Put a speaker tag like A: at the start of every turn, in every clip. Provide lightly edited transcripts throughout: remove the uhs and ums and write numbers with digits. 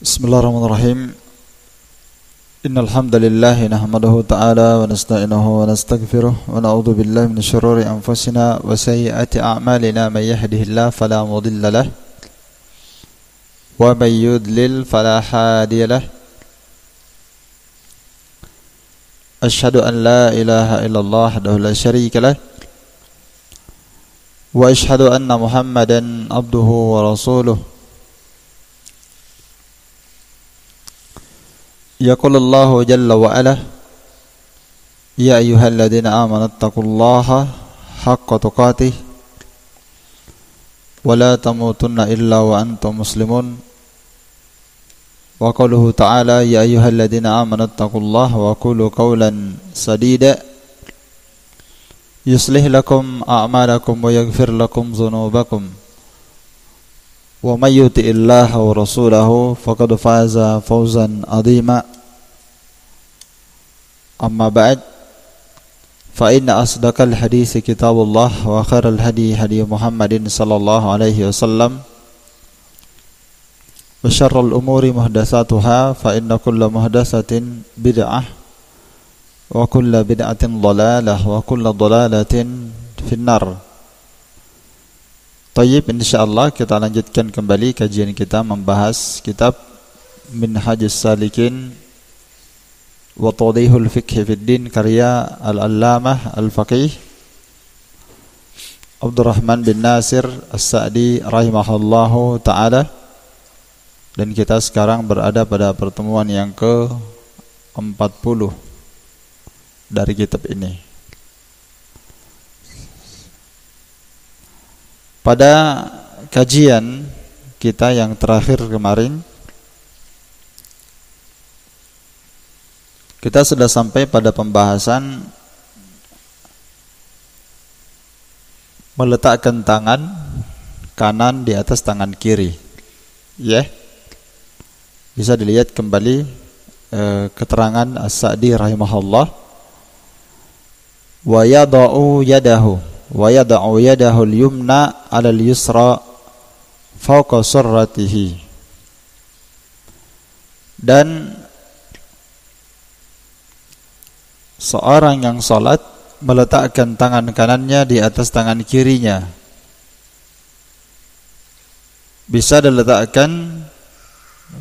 A: Bismillahirrahmanirrahim. Innal hamdalillah nahmaduhu ta'ala wa nasta'inuhu wa nastaghfiruh wa na'udzu billahi min shururi anfusina wa sayyiati a'malina may yahdihillahu fala mudilla lahu wa may yudlil fala hadiya lahu. Asyhadu an la ilaha illallah wahdahu la syarika lahu wa asyhadu anna Muhammadan abduhu wa rasuluh. يقول الله جل وعلا يا أيها الذين آمنوا اتقوا الله حق تقاته ولا تموتن إلا وأنتم مسلمون وقوله تعالى يا أيها الذين آمنوا اتقوا الله وقولوا قولا سديدا يصلح لكم أعمالكم ويغفر لكم ذنوبكم ومن يطع الله ورسوله فقد فاز فوزا عظيما. أما بعد فإن أصدق الحديث كتاب الله وخير الهدي هدي محمد صلى الله عليه وسلم وشر الأمور محدثاتها فإن كل محدثة بدعة وكل بدعة ضلالة وكل ضلالة في النار. Tayyib, insyaallah kita lanjutkan kembali kajian kita membahas kitab Minhajus Salikin wa Tawdihul Fiqh fid Din karya Al-Allamah Al-Faqih Abdurrahman bin Nasir As-Sa'di rahimahullahu ta'ala. Dan kita sekarang berada pada pertemuan yang ke-40 dari kitab ini. Pada kajian kita yang terakhir kemarin, kita sudah sampai pada pembahasan meletakkan tangan kanan di atas tangan kiri. Ya, bisa dilihat kembali keterangan As-Sa'di rahimahullah. Wa yada'u yadahu wa yada'u yadahu al-yumna 'ala al-yusra fawqa surratihi. Dan seorang yang salat meletakkan tangan kanannya di atas tangan kirinya. Bisa diletakkan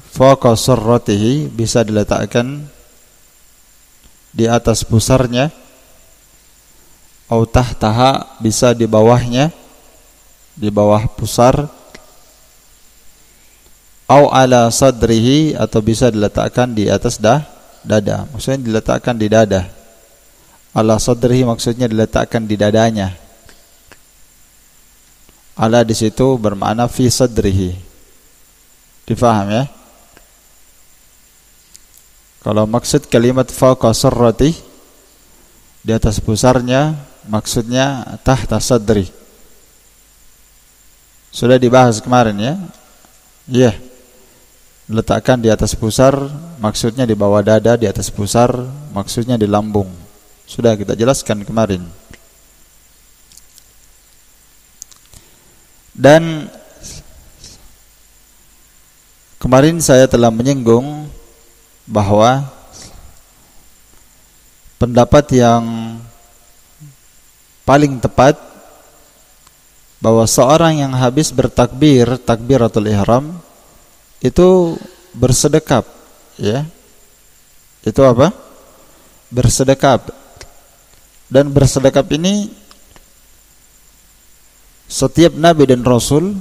A: fawqa surratihi, bisa diletakkan di atas pusarnya, au tahtaha, bisa di bawahnya, di bawah pusar, au ala sadrihi, atau bisa diletakkan di atas dada. Maksudnya diletakkan di dada. Ala sadrihi maksudnya diletakkan di dadanya. Ala di situ bermakna fi sadrihi. Difaham ya? Kalau maksud kalimat fawqa surrati, di atas pusarnya, maksudnya tahta sadri. Sudah dibahas kemarin ya. Iya. Letakkan di atas pusar, maksudnya di bawah dada, di atas pusar, maksudnya di lambung. Sudah kita jelaskan kemarin. Dan kemarin saya telah menyinggung bahwa pendapat yang paling tepat bahwa seorang yang habis bertakbir, takbiratul ihram, itu bersedekap, ya. Itu apa? Bersedekap. Dan bersedekap ini setiap nabi dan rasul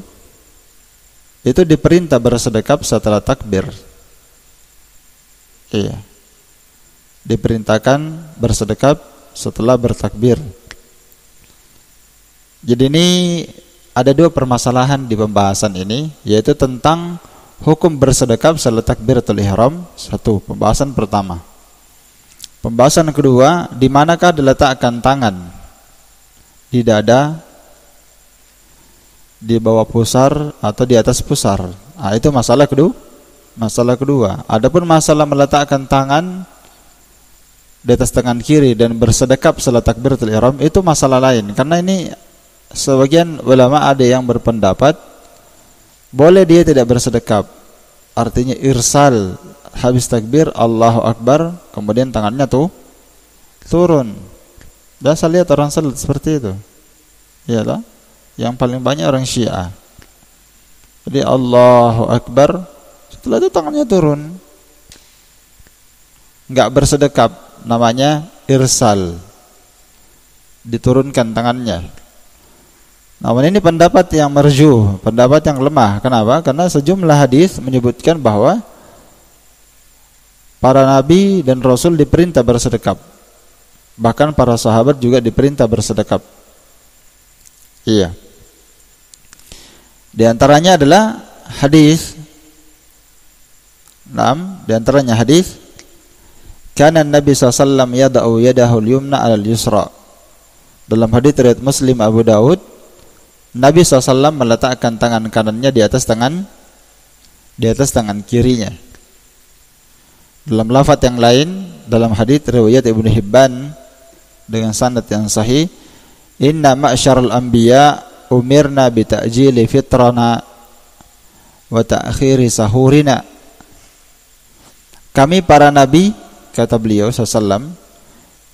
A: itu diperintah bersedekap setelah takbir. Iya. Diperintahkan bersedekap setelah bertakbir. Jadi ini ada dua permasalahan di pembahasan ini, yaitu tentang hukum bersedekap setelah takbiratul ihram. Satu, pembahasan pertama. Pembahasan kedua, di manakah diletakkan tangan? Di dada, di bawah pusar, atau di atas pusar? Nah, itu masalah kedua. Masalah kedua. Adapun masalah meletakkan tangan di atas tangan kiri dan bersedekap setelah takbiratul ihram, itu masalah lain. Karena ini sebagian ulama ada yang berpendapat boleh dia tidak bersedekap, artinya irsal. Habis takbir Allahu Akbar, kemudian tangannya turun. Biasa lihat orang salat seperti itu. Iyalah, yang paling banyak orang Syiah. Jadi Allahu Akbar, setelah itu tangannya turun. Enggak bersedekap, namanya irsal. Diturunkan tangannya. Namun ini pendapat yang marjuh, pendapat yang lemah. Kenapa? Karena sejumlah hadis menyebutkan bahwa para nabi dan rasul diperintah bersedekap. Bahkan para sahabat juga diperintah bersedekap. Iya. Di antaranya adalah hadis. Di antaranya hadis kana Nabi SAW yada'u yadahu al-yumna 'ala al-yusra. Dalam hadis riwayat Muslim Abu Daud, Nabi SAW meletakkan tangan kanannya di atas tangan kirinya. Dalam lafaz yang lain, dalam hadis riwayat Ibnu Hibban dengan sanad yang sahih, inna ma'syaral anbiya umirna bi ta'jili fitrana wa ta'khiri sahurina. Kami para nabi, kata beliau SAW,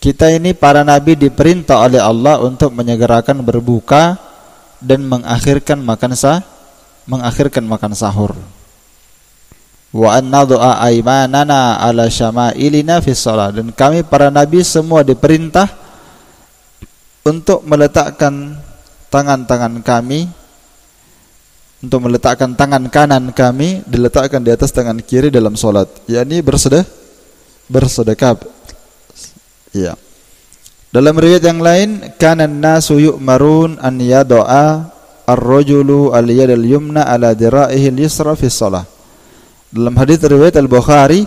A: kita ini para nabi diperintah oleh Allah untuk menyegerakan berbuka dan mengakhirkan makan sahur. Wa an nad'a aymanana ala syama'ilina fi shalah. Dan kami para nabi semua diperintah untuk meletakkan tangan kami, untuk meletakkan tangan kanan kami diletakkan di atas tangan kiri dalam salat, yakni bersedekap. Ya. Dalam riwayat yang lain, kana an-nasu yu'marun an yada'a ar-rajulu al-yadal yumna ala dira'ihi al-yusra fi shalah. Dalam hadis riwayat Al-Bukhari,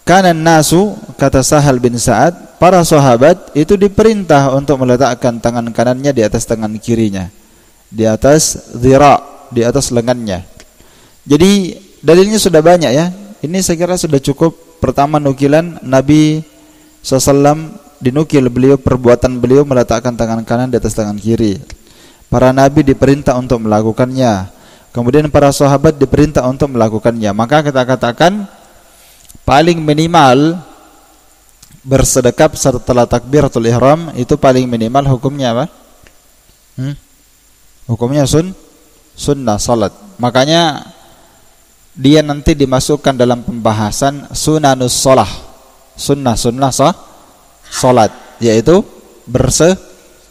A: kana an-nasu, kata Sahal bin Sa'ad, para sahabat itu diperintah untuk meletakkan tangan kanannya di atas tangan kirinya, di atas dhira', di atas lengannya. Jadi dalilnya sudah banyak ya. Ini saya kira sudah cukup. Pertama, nukilan Nabi SAW, dinukil beliau, perbuatan beliau meletakkan tangan kanan di atas tangan kiri. Para nabi diperintah untuk melakukannya. Kemudian para sahabat diperintah untuk melakukannya. Maka kita katakan paling minimal bersedekap setelah takbiratul ihram itu paling minimal hukumnya apa? Hukumnya sunnah salat. Makanya dia nanti dimasukkan dalam pembahasan sunanus shalah, sunnah salat, yaitu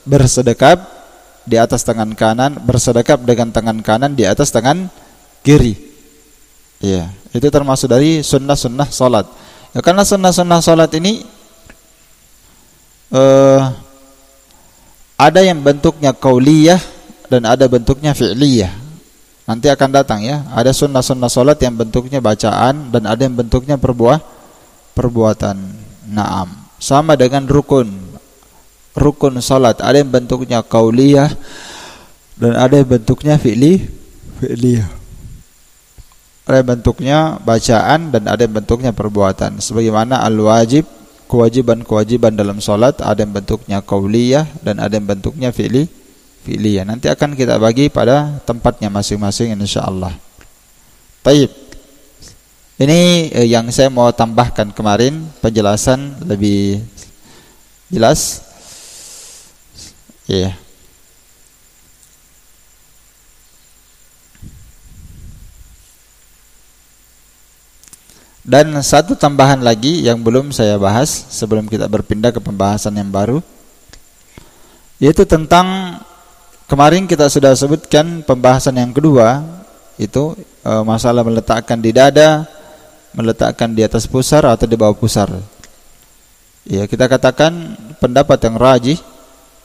A: bersedekap di atas tangan kanan, bersedekap dengan tangan kanan di atas tangan kiri. Iya, itu termasuk dari sunnah salat. Ya, karena sunnah salat ini ada yang bentuknya qauliyah dan ada bentuknya fi'liyah. Nanti akan datang ya, ada sunnah salat yang bentuknya bacaan dan ada yang bentuknya perbuatan. Naam, sama dengan rukun salat, ada yang bentuknya qauliyah dan ada yang bentuknya fi'liyah. Ada yang bentuknya bacaan dan ada yang bentuknya perbuatan. Sebagaimana al-wajib, kewajiban dalam salat, ada yang bentuknya qauliyah dan ada yang bentuknya fi'liyah. Nanti akan kita bagi pada tempatnya masing-masing insyaallah. Baik. Ini yang saya mau tambahkan kemarin, penjelasan lebih jelas. Ya. Dan satu tambahan lagi yang belum saya bahas sebelum kita berpindah ke pembahasan yang baru, yaitu tentang kemarin kita sudah sebutkan pembahasan yang kedua, itu masalah meletakkan di dada, meletakkan di atas pusar atau di bawah pusar. Ya, kita katakan pendapat yang rajih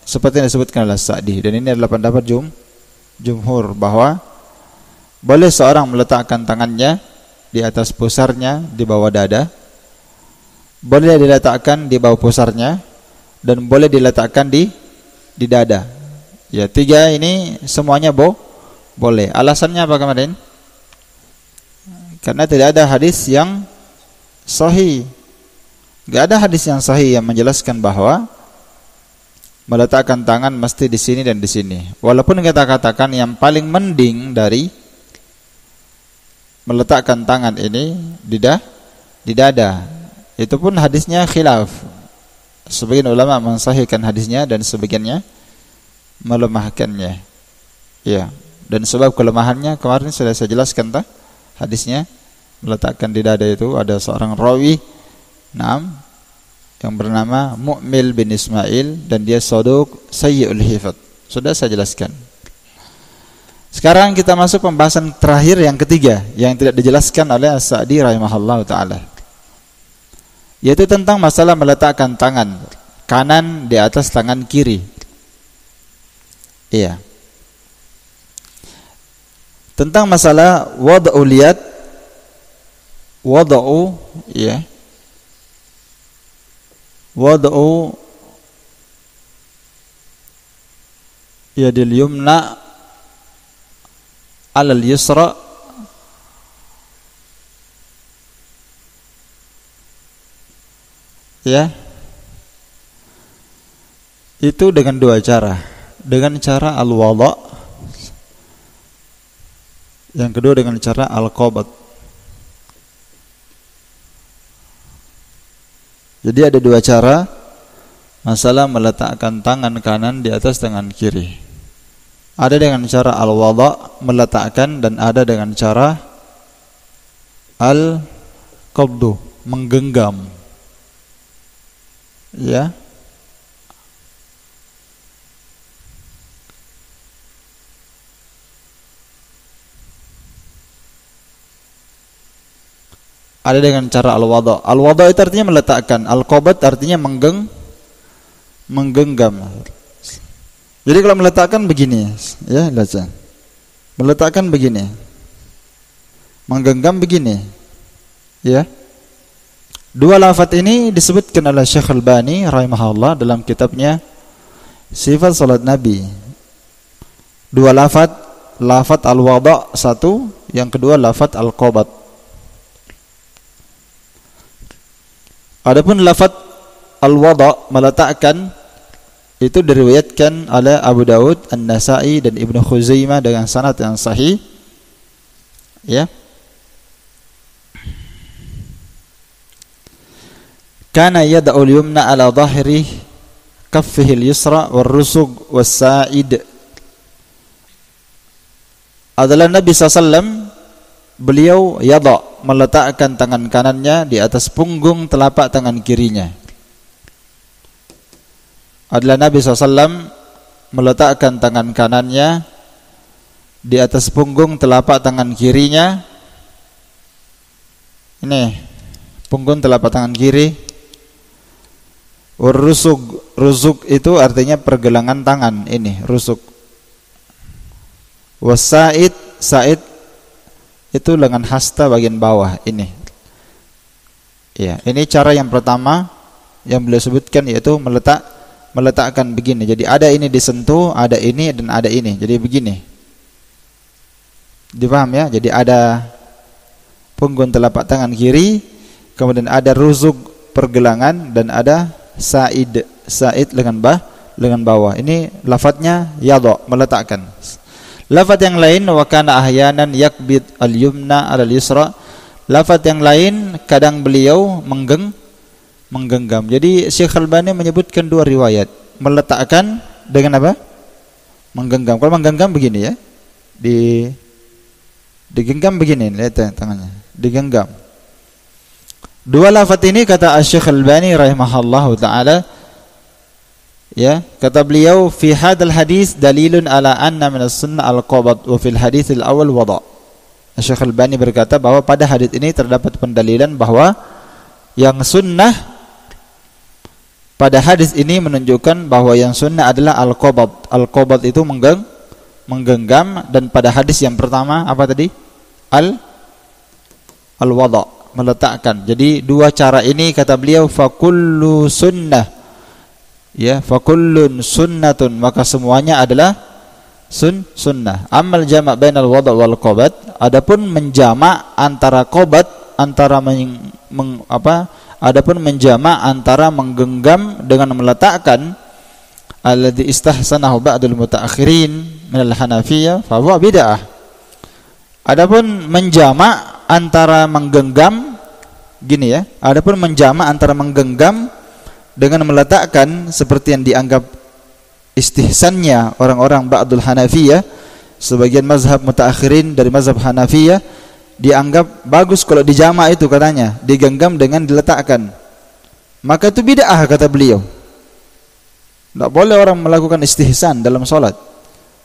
A: seperti yang disebutkan oleh Sa'di, dan ini adalah pendapat jumhur, bahwa boleh seorang meletakkan tangannya di atas pusarnya di bawah dada, boleh diletakkan di bawah pusarnya, dan boleh diletakkan di dada. Ya, tiga ini semuanya boleh. Alasannya apa kemarin? Karena tidak ada hadis yang sahih. Tidak ada hadis yang sahih yang menjelaskan bahwa meletakkan tangan mesti di sini dan di sini. Walaupun kita katakan yang paling mending dari meletakkan tangan ini di dada. Itu pun hadisnya khilaf. Sebagian ulama mensahihkan hadisnya dan sebagiannya melemahkannya. Ya, dan sebab kelemahannya kemarin sudah saya jelaskan hadisnya meletakkan di dada itu ada seorang rawi yang bernama Mu'mil bin Ismail dan dia saduq sayyi'ul hifdz. Sudah saya jelaskan. Sekarang kita masuk pembahasan terakhir yang ketiga yang tidak dijelaskan oleh As-Sa'di rahimahullah taala, yaitu tentang masalah meletakkan tangan kanan di atas tangan kiri. Iya. Tentang masalah wad'ul yad, wad'u yadil yumna alal yusra itu dengan dua cara. Dengan cara al-wada', yang kedua dengan cara al-qabd. Jadi ada dua cara masalah meletakkan tangan kanan di atas tangan kiri. Ada dengan cara al-wada' meletakkan, dan ada dengan cara al-qabdu menggenggam. Ya. Ada dengan cara al-wada'. Al-wada' itu artinya meletakkan, al-qabd artinya menggenggam. Jadi kalau meletakkan begini, ya, baca. Meletakkan begini. Menggenggam begini. Ya. Dua lafaz ini disebutkan oleh Syekh Al-Albani rahimahullah dalam kitabnya Sifat Salat Nabi. Dua lafaz, lafaz al-wada' satu, yang kedua lafaz al-qabd. Adapun lafaz al-wada' meletakkan itu diriwayatkan oleh Abu Daud, An-Nasa'i dan Ibnu Khuzaimah dengan sanad yang sahih. Ya. Kana yad'u al-yumna ala dhahri kaffihi al-yusra war-rusug was-sa'id. Adalah Nabi SAW, beliau meletakkan tangan kanannya di atas punggung telapak tangan kirinya. Adalah Nabi SAW meletakkan tangan kanannya di atas punggung telapak tangan kirinya. Ini punggung telapak tangan kiri. Rusuk, rusuk itu artinya pergelangan tangan, ini rusuk. Wasaid, said itu lengan hasta bagian bawah ini. Ya, ini cara yang pertama yang beliau sebutkan, yaitu meletakkan begini. Jadi ada ini disentuh, ada ini dan ada ini. Jadi begini. Dipaham ya? Jadi ada punggung telapak tangan kiri, kemudian ada rusuk pergelangan, dan ada said lengan bawah. Ini lafadznya yadha, meletakkan. Lafaz yang lain wa kana ahyanan yakbid al-yumna 'ala al-yusra. Lafaz yang lain kadang beliau menggenggam. Jadi Syekh Al-Albani menyebutkan dua riwayat. Meletakkan dengan apa? Menggenggam. Kalau menggenggam begini ya. Digenggam begini, lihat tangannya. Digenggam. Dua lafaz ini kata Syekh Al-Albani rahimahullahu taala, ya, kata beliau, fi hadal hadis dalilun ala anna min as-sunnah al-qabd wa fil hadis al-awwal wada'. Syekh Al-Albani berkata bahwa pada hadis ini terdapat pendalilan bahwa yang sunnah pada hadis ini menunjukkan bahwa yang sunnah adalah al-qabd. Al-qabd itu menggenggam, dan pada hadis yang pertama apa tadi? Al-wada', meletakkan. Jadi dua cara ini kata beliau fa kullu sunnah, ya, fakullun sunnatun, maka semuanya adalah sunnah. Amal jama' bainal wada' wal qabd, adapun menjama' antara qabd, adapun menjama' antara menggenggam dengan meletakkan, alladzi istahsanahu ba'dul mutaakhirin minal hanafiyah fa huwa bid'ah. Adapun menjama' antara menggenggam gini ya. Adapun menjamak antara menggenggam dengan meletakkan seperti yang dianggap istihsannya orang-orang ba'dul Hanafiyah, sebagian mazhab mutaakhirin dari mazhab Hanafiyah dianggap bagus kalau dijamak itu katanya, digenggam dengan diletakkan. Maka itu bid'ah kata beliau. Tidak boleh orang melakukan istihsan dalam sholat,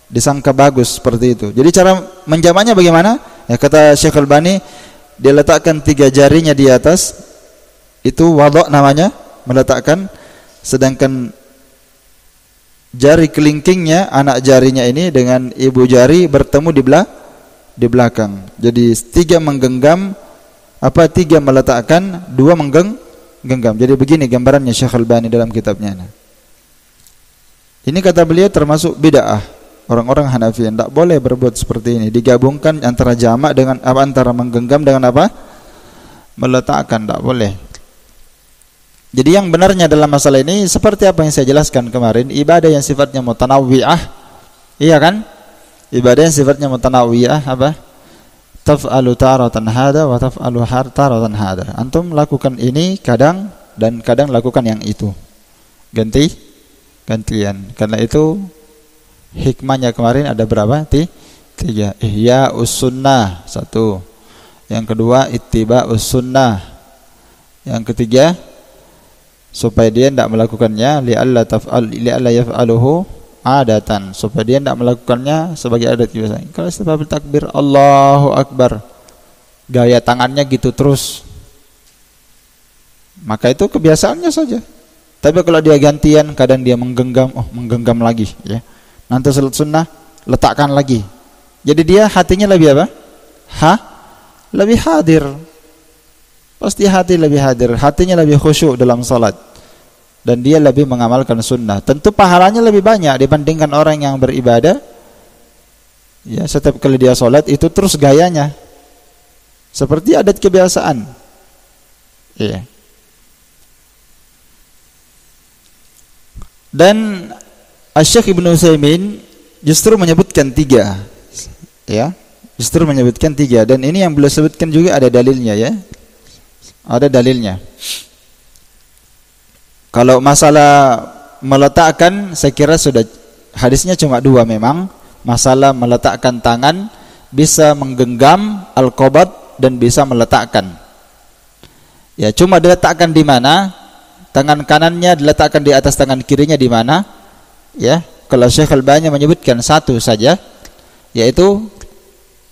A: disangka bagus seperti itu. Jadi cara menjamaknya bagaimana? Ya, kata Syekh Albani, dia letakkan 3 jarinya di atas, itu wadha namanya, meletakkan. Sedangkan jari kelingkingnya, anak jarinya ini dengan ibu jari bertemu di belakang. Jadi 3 menggenggam, 3 meletakkan, 2 menggenggam. Jadi begini gambarannya Syekh Albani dalam kitabnya. Ini kata beliau termasuk bid'ah. Orang-orang Hanafi tidak boleh berbuat seperti ini, digabungkan antara jamak dengan antara menggenggam dengan meletakkan, tidak boleh. Jadi yang benarnya dalam masalah ini seperti apa yang saya jelaskan kemarin, ibadah yang sifatnya mutanawwi'ah, iya kan? Ibadah yang sifatnya mutanawwi'ah apa? Taf'alu taratan hada wa taf'alu taratan hada. Antum lakukan ini kadang dan kadang lakukan yang itu. Gantian. Karena itu hikmahnya kemarin ada berapa? 3. Ihya'us sunnah 1. Yang kedua ittiba'us sunnah. Yang ketiga supaya dia tidak melakukannya li'alla yaf'aluhu adatan, supaya dia tidak melakukannya sebagai adat kebiasaan. Kalau setelah bertakbir Allahu Akbar, gaya tangannya gitu terus, maka itu kebiasaannya saja. Tapi kalau dia gantian, kadang dia menggenggam lagi ya. Nanti salat sunnah letakkan lagi. Jadi dia hatinya lebih apa? Lebih hadir. Pasti hati lebih hadir, hatinya lebih khusyuk dalam salat. Dan dia lebih mengamalkan sunnah. Tentu pahalanya lebih banyak dibandingkan orang yang beribadah. Ya, setiap kali dia salat itu terus gayanya seperti adat kebiasaan. Iya. Dan Asy-Syaikh Ibnu Utsaimin justru menyebutkan 3. Ya, justru menyebutkan 3, dan ini yang beliau sebutkan juga ada dalilnya ya. Ada dalilnya. Kalau masalah meletakkan saya kira sudah hadisnya cuma 2 memang. Masalah meletakkan tangan, bisa menggenggam al-qabad dan bisa meletakkan. Ya, cuma diletakkan di mana? Tangan kanannya diletakkan di atas tangan kirinya di mana? Ya, kalau Syekh Albani menyebutkan 1 saja, yaitu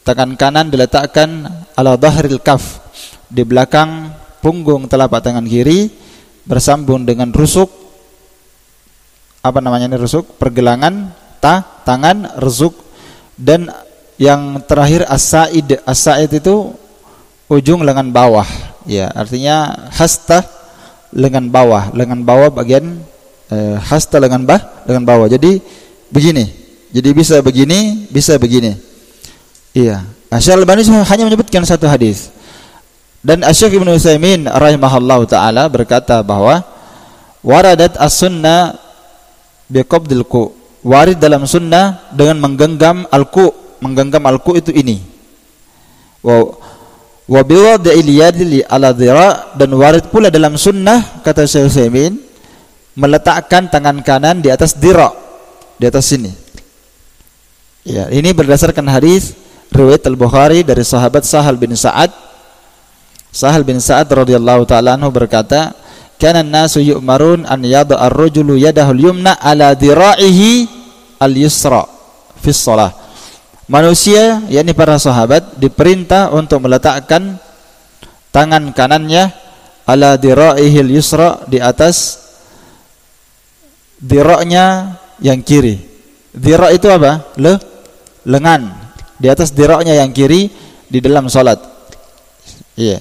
A: tangan kanan diletakkan ala dhahril kaf, di belakang punggung telapak tangan kiri, bersambung dengan rusuk, apa namanya ini rusuk? Pergelangan tangan, rusuk, dan yang terakhir as-sa'id. As-sa'id itu ujung lengan bawah. Ya, artinya hasta lengan bawah bagian hasta lengan bawah. Jadi begini. Jadi bisa begini, bisa begini. Iya. Syekh Albani hanya menyebutkan 1 hadis. Dan Asy-Syaikh Ibnu Utsaimin rahimahullahu taala berkata bahwa waradat as-sunnah biqabdil ku. Warid dalam sunnah dengan menggenggam al-ku. Menggenggam al-ku itu ini. Wa biwad'il yadi ala dhira, dan warid pula dalam sunnah kata Syekh Utsaimin meletakkan tangan kanan di atas dhira, di atas sini. Ya, ini berdasarkan hadis riwayat Al-Bukhari dari sahabat Sahal bin Sa'ad. Sahal bin Sa'ad radhiyallahu ta'ala anhu berkata, "Kana an-nasu yu'marun an yada'a ar-rajulu yadahu al-yumna ala dhira'ihi al-yusra fi shalah." Manusia, yakni para sahabat, diperintah untuk meletakkan tangan kanannya ala dhira'ihi al-yusra, di atas dhira'nya yang kiri. Dhira' itu apa? Lengan. Di atas dhira'nya yang kiri di dalam salat. Iya.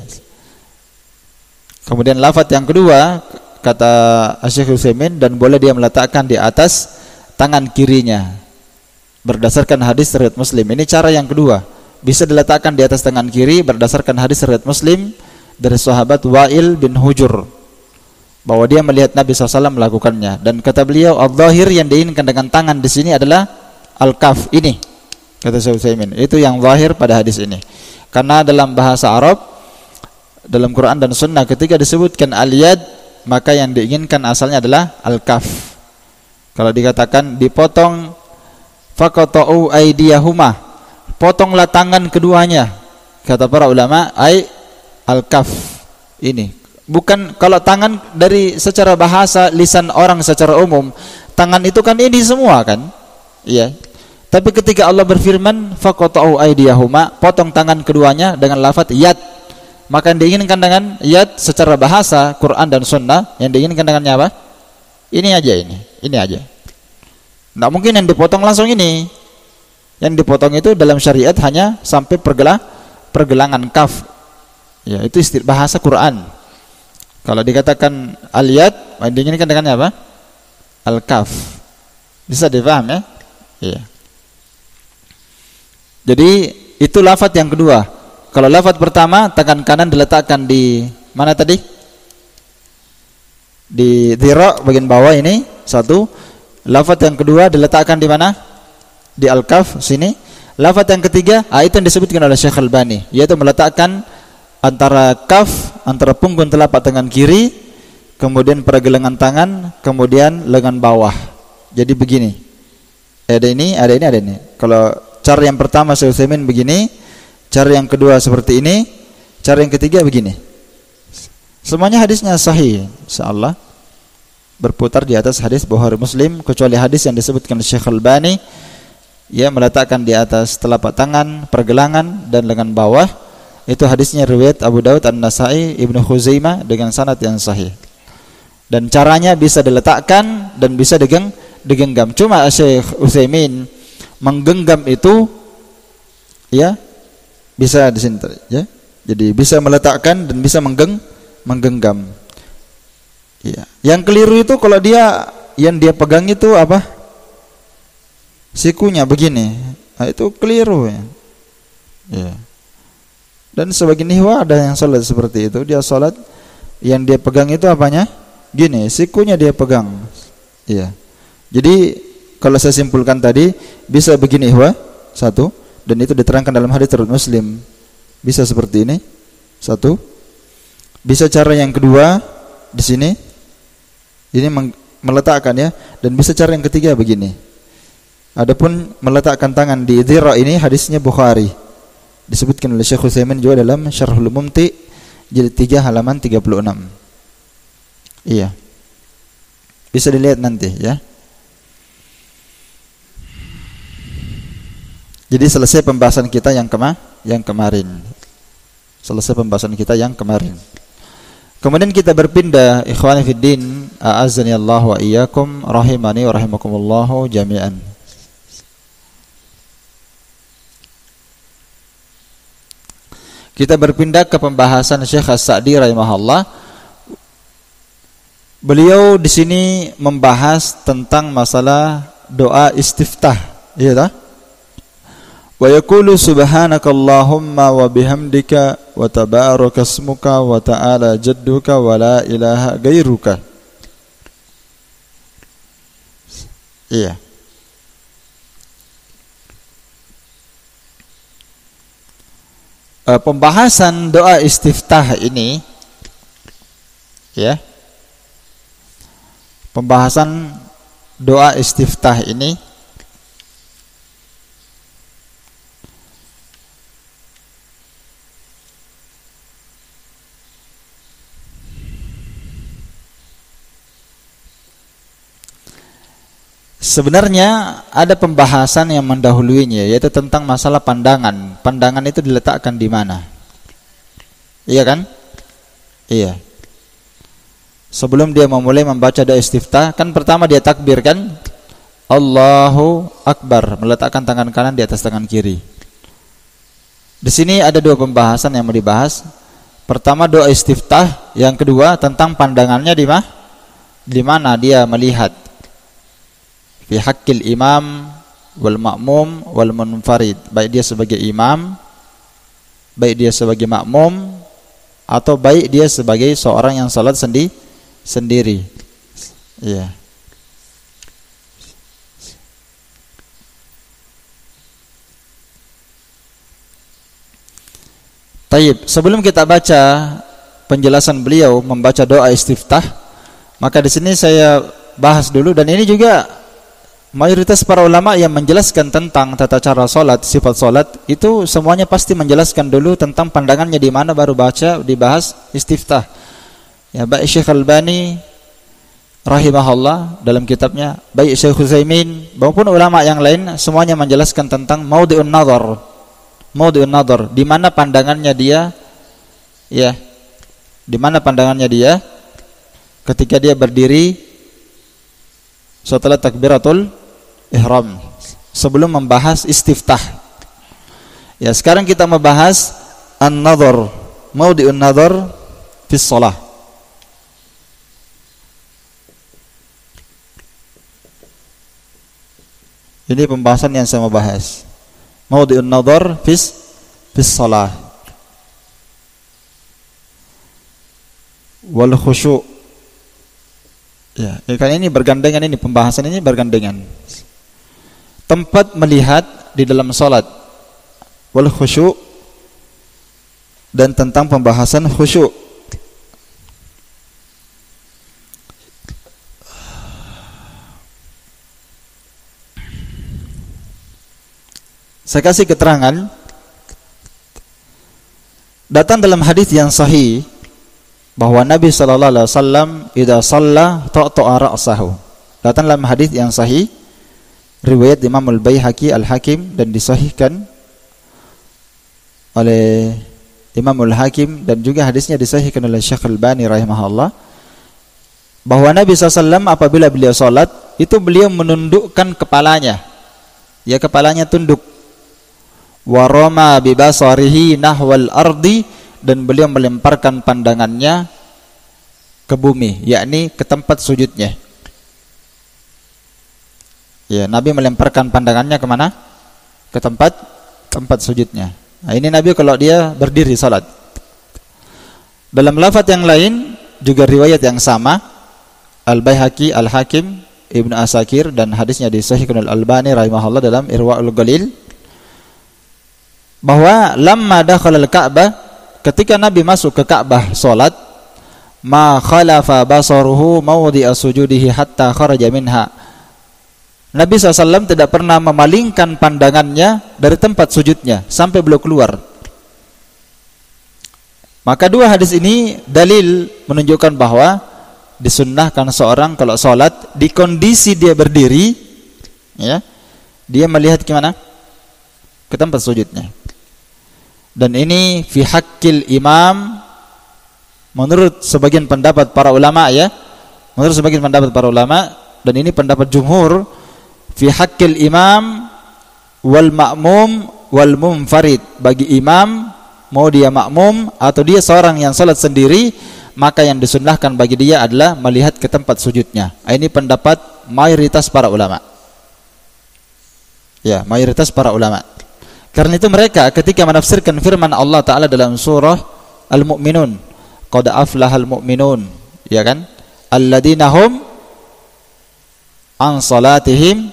A: Kemudian lafaz yang kedua kata Asy-Syaikh Utsaimin, dan boleh dia meletakkan di atas tangan kirinya berdasarkan hadis riwayat Muslim. Ini cara yang kedua, bisa diletakkan di atas tangan kiri berdasarkan hadis riwayat Muslim dari sahabat Wa'il bin Hujur, bahwa dia melihat Nabi SAW melakukannya. Dan kata beliau, al-zahir yang diinginkan dengan tangan di sini adalah al-kaf ini, kata Syekh Utsaimin. Itu yang zahir pada hadis ini. Karena dalam bahasa Arab, dalam Quran dan Sunnah ketika disebutkan al-yad, maka yang diinginkan asalnya adalah al-kaf. Kalau dikatakan dipotong faqata'u aydiyahuma, potonglah tangan keduanya, kata para ulama, ai al-kaf. Ini bukan, kalau tangan dari secara bahasa lisan orang secara umum, tangan itu kan ini semua kan, iya. Tapi ketika Allah berfirman faqata'u aydiyahuma, potong tangan keduanya dengan lafaz yad, maka yang diinginkan dengan yad secara bahasa Quran dan Sunnah, yang diinginkan dengannya apa? Ini aja, ini aja. Nggak mungkin yang dipotong langsung ini. Yang dipotong itu dalam syariat hanya sampai pergelangan kaf. Ya, itu bahasa Quran. Kalau dikatakan al-yad, yang diinginkan dengannya apa? Al-kaf. Bisa dipaham ya? Iya. Jadi itu lafaz yang kedua. Kalau lafaz pertama, tangan kanan diletakkan di mana tadi? Di dhira bagian bawah ini satu. Lafaz yang kedua diletakkan di mana? Di al-kaf sini. Lafaz yang ketiga, itu yang disebutkan oleh Syekh Albani, yaitu meletakkan antara kaf, antara punggung telapak tangan kiri, kemudian pergelangan tangan, kemudian lengan bawah. Jadi begini. Ada ini. Kalau cara yang pertama Syekh Utsaimin begini, cara yang kedua seperti ini, cara yang ketiga begini. Semuanya hadisnya sahih, insyaallah. Berputar di atas hadis Bukhari Muslim, kecuali hadis yang disebutkan Syekh Albani, ya, meletakkan di atas telapak tangan, pergelangan dan lengan bawah. Itu hadisnya riwayat Abu Daud, An-Nasa'i, Ibnu Khuzaimah dengan sanad yang sahih. Dan caranya bisa diletakkan dan bisa digenggam. Cuma Syekh Utsaimin menggenggam itu, ya, bisa di sini, ya. Jadi bisa meletakkan dan bisa menggenggam. Ya. Yang keliru itu kalau yang dia pegang itu apa? Sikunya begini. Nah, itu keliru ya. Ya. Dan sebagian ihwa ada yang salat seperti itu. Dia salat, yang dia pegang itu apanya? Gini, sikunya dia pegang. Iya. Jadi kalau saya simpulkan tadi, bisa begini ihwa, satu, dan itu diterangkan dalam hadis riwayat Muslim. Bisa seperti ini, satu. Bisa cara yang kedua di sini. Ini meletakkan ya, dan bisa cara yang ketiga begini. Adapun meletakkan tangan di dhira ini hadisnya Bukhari. Disebutkan oleh Syekh Utsaimin juga dalam Syarhul Mumti jilid 3 halaman 36. Iya. Bisa dilihat nanti ya. Jadi selesai pembahasan kita yang kemarin. Selesai pembahasan kita yang kemarin. Kemudian kita berpindah, ikhwani fiddin, a'azzani Allah wa iyyakum, rahimani wa rahimakumullah jami'an. Kita berpindah ke pembahasan Syekh As-Sa'di rahimahullah. Beliau di sini membahas tentang masalah doa istiftah, iya tak? Wa yaqulu subhanakallahumma wa bihamdika wa tabaraka ismuka wa ta'ala jadduka wa la ilaha ghairuka. Iya. Pembahasan doa istiftah ini, ya. Pembahasan doa istiftah ini sebenarnya ada pembahasan yang mendahuluinya, yaitu tentang masalah pandangan. Pandangan itu diletakkan di mana? Iya kan? Iya. Sebelum dia memulai membaca doa istiftah, kan pertama dia takbir kan? Allahu Akbar, meletakkan tangan kanan di atas tangan kiri. Di sini ada dua pembahasan yang mau dibahas. Pertama doa istiftah, yang kedua tentang pandangannya di mana dia melihat. Fi haqqil imam wal ma'mum wal munfarid, baik dia sebagai imam, baik dia sebagai makmum, atau baik dia sebagai seorang yang salat sendiri. Iya. Taib, sebelum kita baca penjelasan beliau membaca doa istiftah, maka di sini saya bahas dulu, dan ini juga mayoritas para ulama yang menjelaskan tentang tata cara salat, sifat salat, itu semuanya pasti menjelaskan dulu tentang pandangannya di mana baru baca dibahas istiftah. Ya, baik Syekh Albani rahimahullah dalam kitabnya, baik Syekh Utsaimin maupun ulama yang lain, semuanya menjelaskan tentang maudhi'un nadhar. Maudhi'un nadhar, di mana pandangannya dia, ya, di mana pandangannya dia ketika dia berdiri setelah takbiratul ihram sebelum membahas istiftah. Ya, sekarang kita membahas an-nadhar, maudhi'un nadhar fi shalah. Ini pembahasan yang saya mau bahas. Maudhi'un nadhar fi shalah wal khusyu'. Ya, karena ini bergandengan, ini pembahasan ini bergandengan. Tempat melihat di dalam salat, wal khusyu', dan tentang pembahasan khusyuk. Saya kasih keterangan, datang dalam hadis yang sahih bahwa Nabi sallallahu alaihi wasallam idza shalla ta'ta'a ra'sahu. Datang dalam hadis yang sahih riwayat Imam Al-Baihaqi Al-Hakim dan disahihkan oleh Imam Al-Hakim, dan juga hadisnya disahihkan oleh Syekh Albani rahimahullah, bahwa Nabi SAW apabila beliau salat itu beliau menundukkan kepalanya, ya, kepalanya tunduk, warama bibasarihi nahwal ardi, dan beliau melemparkan pandangannya ke bumi, yakni ke tempat sujudnya. Ya, Nabi melemparkan pandangannya kemana? Ke tempat sujudnya. Nah, ini Nabi kalau dia berdiri salat. Dalam lafaz yang lain juga riwayat yang sama, Al-Baihaqi, Al-Hakim, Ibnu Asakir, dan hadisnya disahihkan oleh Al-Albani rahimahullah dalam Irwaul Ghalil, bahwa lamma dakhala al-Ka'bah, ketika Nabi masuk ke Ka'bah salat, ma khalafa basaruhu mawdi'a sujudihi hatta kharaja minha. Nabi SAW tidak pernah memalingkan pandangannya dari tempat sujudnya sampai beliau keluar. Maka dua hadis ini dalil menunjukkan bahwa disunnahkan seorang kalau salat di kondisi dia berdiri, ya, dia melihat ke mana? Ke tempat sujudnya. Dan ini fi haqqil imam menurut sebagian pendapat para ulama, ya. Menurut sebagian pendapat para ulama, dan ini pendapat jumhur, fi haqqil imam wal ma'mum wal munfarid, bagi imam mau dia makmum atau dia seorang yang salat sendiri, maka yang disunnahkan bagi dia adalah melihat ke tempat sujudnya. Ini pendapat mayoritas para ulama. Ya, mayoritas para ulama. Karena itu mereka ketika menafsirkan firman Allah Ta'ala dalam surah Al-Mu'minun, qad aflahal mu'minun, ya kan, alladzina hum an salatihim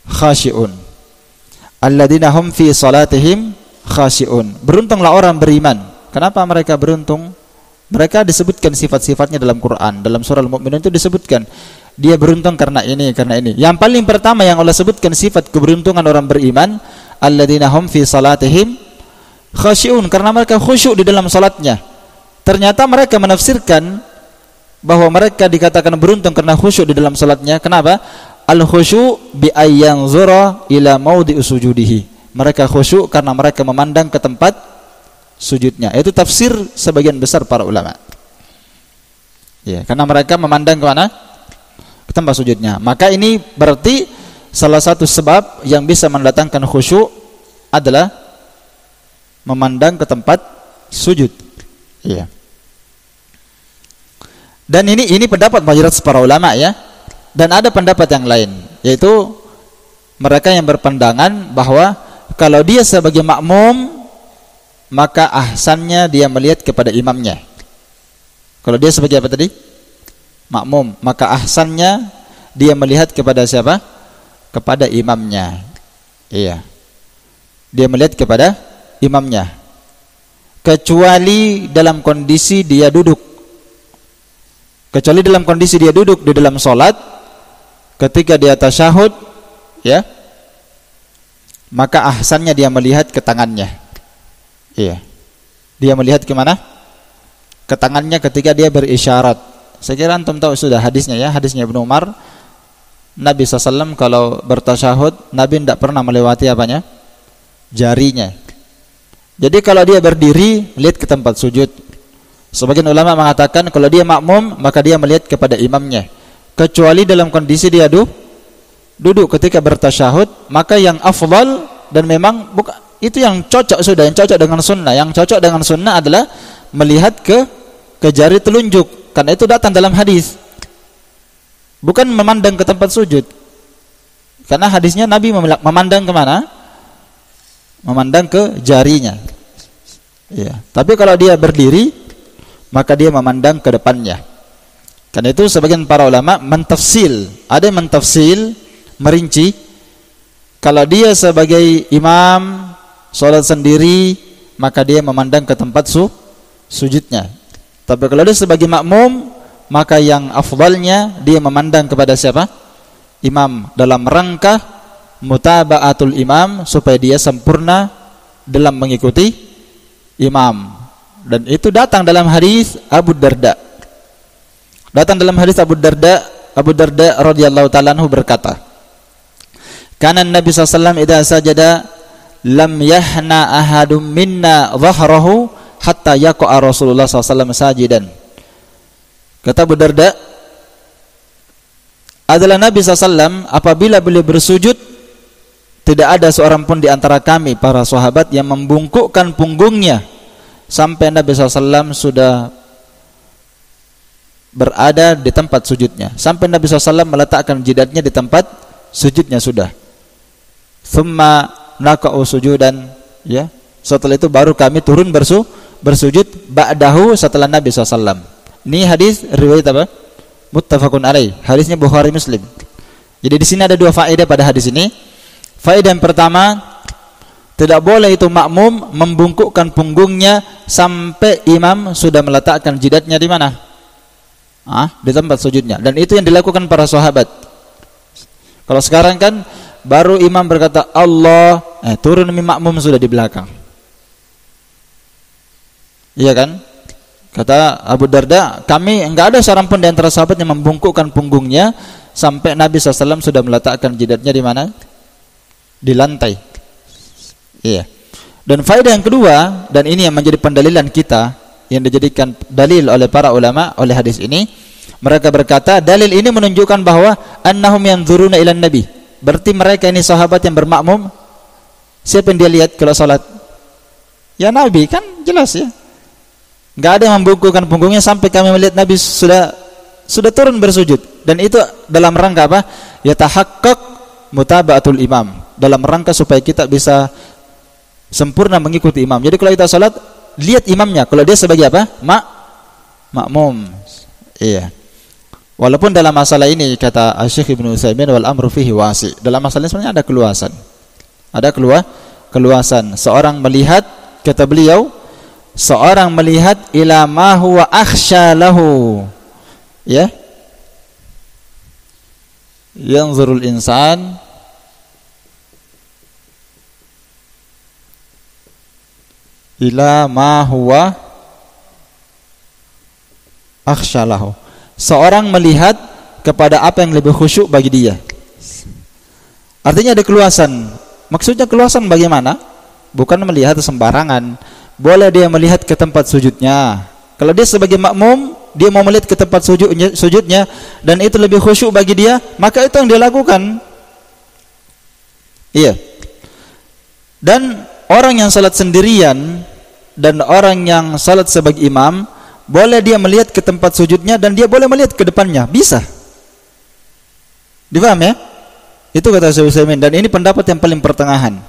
A: khashi'un, alladzina hum fi salatihim khashi'un. Beruntunglah orang beriman. Kenapa mereka beruntung? Mereka disebutkan sifat-sifatnya dalam Quran. Dalam surah Al-Mu'minun itu disebutkan dia beruntung karena ini, karena ini. Yang paling pertama yang Allah sebutkan sifat keberuntungan orang beriman, alladzina hum fi salatihim khashi'un, karena mereka khusyuk di dalam salatnya. Ternyata mereka menafsirkan bahwa mereka dikatakan beruntung karena khusyuk di dalam salatnya. Kenapa? Al-khusyu' bi ayyanzura ila maudhi'i sujudihi. Mereka khusyuk karena mereka memandang ke tempat sujudnya. Itu tafsir sebagian besar para ulama. Ya, karena mereka memandang ke mana? Ke tempat sujudnya. Maka ini berarti salah satu sebab yang bisa mendatangkan khusyuk adalah memandang ke tempat sujud. Iya. Dan ini pendapat mayoritas para ulama, ya. Dan ada pendapat yang lain, yaitu mereka yang berpandangan bahwa kalau dia sebagai makmum, maka ahsannya dia melihat kepada imamnya. Kalau dia sebagai apa tadi? Makmum, maka ahsannya dia melihat kepada siapa? Kepada imamnya. Iya. Dia melihat kepada imamnya. kecuali dalam kondisi dia duduk. Kecuali dalam kondisi dia duduk di dalam salat, ketika dia tasyahud, ya, maka ahsannya dia melihat ke tangannya. Iya. Dia melihat ke mana? Ke tangannya ketika dia berisyarat. Saya kira antum tahu sudah hadisnya, ya, hadisnya Ibnu Umar. Nabi SAW kalau bertasyahud, Nabi tidak pernah melewati apanya? Jarinya. Jadi kalau dia berdiri, lihat ke tempat sujud. Sebagian ulama mengatakan kalau dia makmum, maka dia melihat kepada imamnya. Kecuali dalam kondisi dia duduk ketika bertasyahud, maka yang afdal dan memang itu yang cocok sudah, yang cocok dengan sunnah. Yang cocok dengan sunnah adalah melihat ke jari telunjuk, karena itu datang dalam hadis. Bukan memandang ke tempat sujud. Karena hadisnya Nabi memandang ke mana? Memandang ke jarinya. Ya. Tapi kalau dia berdiri, maka dia memandang ke depannya. Karena itu sebagian para ulama mentafsil. Ada yang mentafsil, merinci. Kalau dia sebagai imam salat sendiri, maka dia memandang ke tempat sujudnya. Tapi kalau dia sebagai makmum, maka yang afdalnya dia memandang kepada siapa? Imam, dalam rangka mutaba'atul imam, supaya dia sempurna dalam mengikuti imam. Dan itu datang dalam hadis Abu Darda. Datang dalam hadis Abu Darda radhiyallahu ta'ala anhu berkata, "Kana Nabi sallallahu alaihi wasallam idza sajada lam yahna ahadum minna dhahrahu hatta yaqa'a Rasulullah sallallahu alaihi wasallam sajidan." Kata Abu Darda, adalah Nabi SAW apabila beliau bersujud, tidak ada seorang pun di antara kami para sahabat yang membungkukkan punggungnya sampai Nabi SAW sudah berada di tempat sujudnya, sampai Nabi SAW meletakkan jidatnya di tempat sujudnya sudah. Thumma naqa'u sujudan, ya. Setelah itu baru kami turun bersujud ba'dahu, setelah Nabi SAW. Ini hadis riwayat apa? Muttafaqun alaih. Hadisnya Bukhari Muslim. Jadi di sini ada dua faedah pada hadis ini. Faedah yang pertama, tidak boleh itu makmum membungkukkan punggungnya sampai imam sudah meletakkan jidatnya di mana? Di tempat sujudnya. Dan itu yang dilakukan para sahabat. Kalau sekarang kan baru imam berkata Allah, turun makmum sudah di belakang. Iya kan? Kata Abu Darda, kami enggak ada seorang pun di antara sahabat yang membungkukkan punggungnya sampai Nabi SAW sudah meletakkan jidatnya di mana? Di lantai. Iya. Dan faedah yang kedua, dan ini yang menjadi pendalilan kita, yang dijadikan dalil oleh para ulama oleh hadis ini, mereka berkata dalil ini menunjukkan bahwa annahum yanzuruna ilan nabi. Berarti mereka ini sahabat yang bermakmum, siapa yang dia lihat kalau salat? Ya Nabi, kan jelas ya. Enggak ada yang membungkukkan punggungnya sampai kami melihat Nabi sudah turun bersujud. Dan itu dalam rangka apa? Yatahaqqaq mutaba'atul imam. Dalam rangka supaya kita bisa sempurna mengikuti imam. Jadi kalau kita salat, lihat imamnya. Kalau dia sebagai apa? Makmum. Iya. Walaupun dalam masalah ini kata Syekh Ibnu Utsaimin wal amru fihi wasi. Dalam masalah ini sebenarnya ada keluasan. Ada keluasan. Seorang melihat, kata beliau, seorang melihat ila ma huwa akhsha lahu, ya, yanzurul insan ila ma huwa akhsha lahu. Seorang melihat kepada apa yang lebih khusyuk bagi dia. Artinya ada keluasan. Maksudnya keluasan bagaimana? Bukan melihat sembarangan. Boleh dia melihat ke tempat sujudnya. Kalau dia sebagai makmum, dia mau melihat ke tempat sujudnya dan itu lebih khusyuk bagi dia, maka itu yang dia lakukan. Iya. Dan orang yang salat sendirian dan orang yang salat sebagai imam, boleh dia melihat ke tempat sujudnya dan dia boleh melihat ke depannya, bisa. Difaham ya? Itu kata Syekh Utsaimin, dan ini pendapat yang paling pertengahan.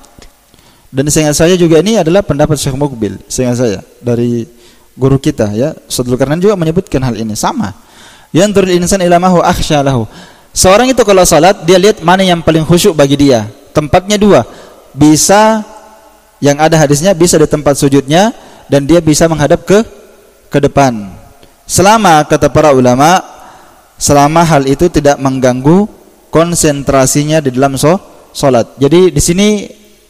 A: Dan seingat saya juga ini adalah pendapat Syekh Muqbil, seingat saya, dari guru kita ya, Ustadz Zulkarnain juga menyebutkan hal ini sama. Yanzurul insan ila ma huwa akhsha lahu. Seorang itu kalau salat, dia lihat mana yang paling khusyuk bagi dia. Tempatnya dua. Bisa yang ada hadisnya bisa di tempat sujudnya dan dia bisa menghadap ke depan. Selama kata para ulama, selama hal itu tidak mengganggu konsentrasinya di dalam salat. Jadi di sini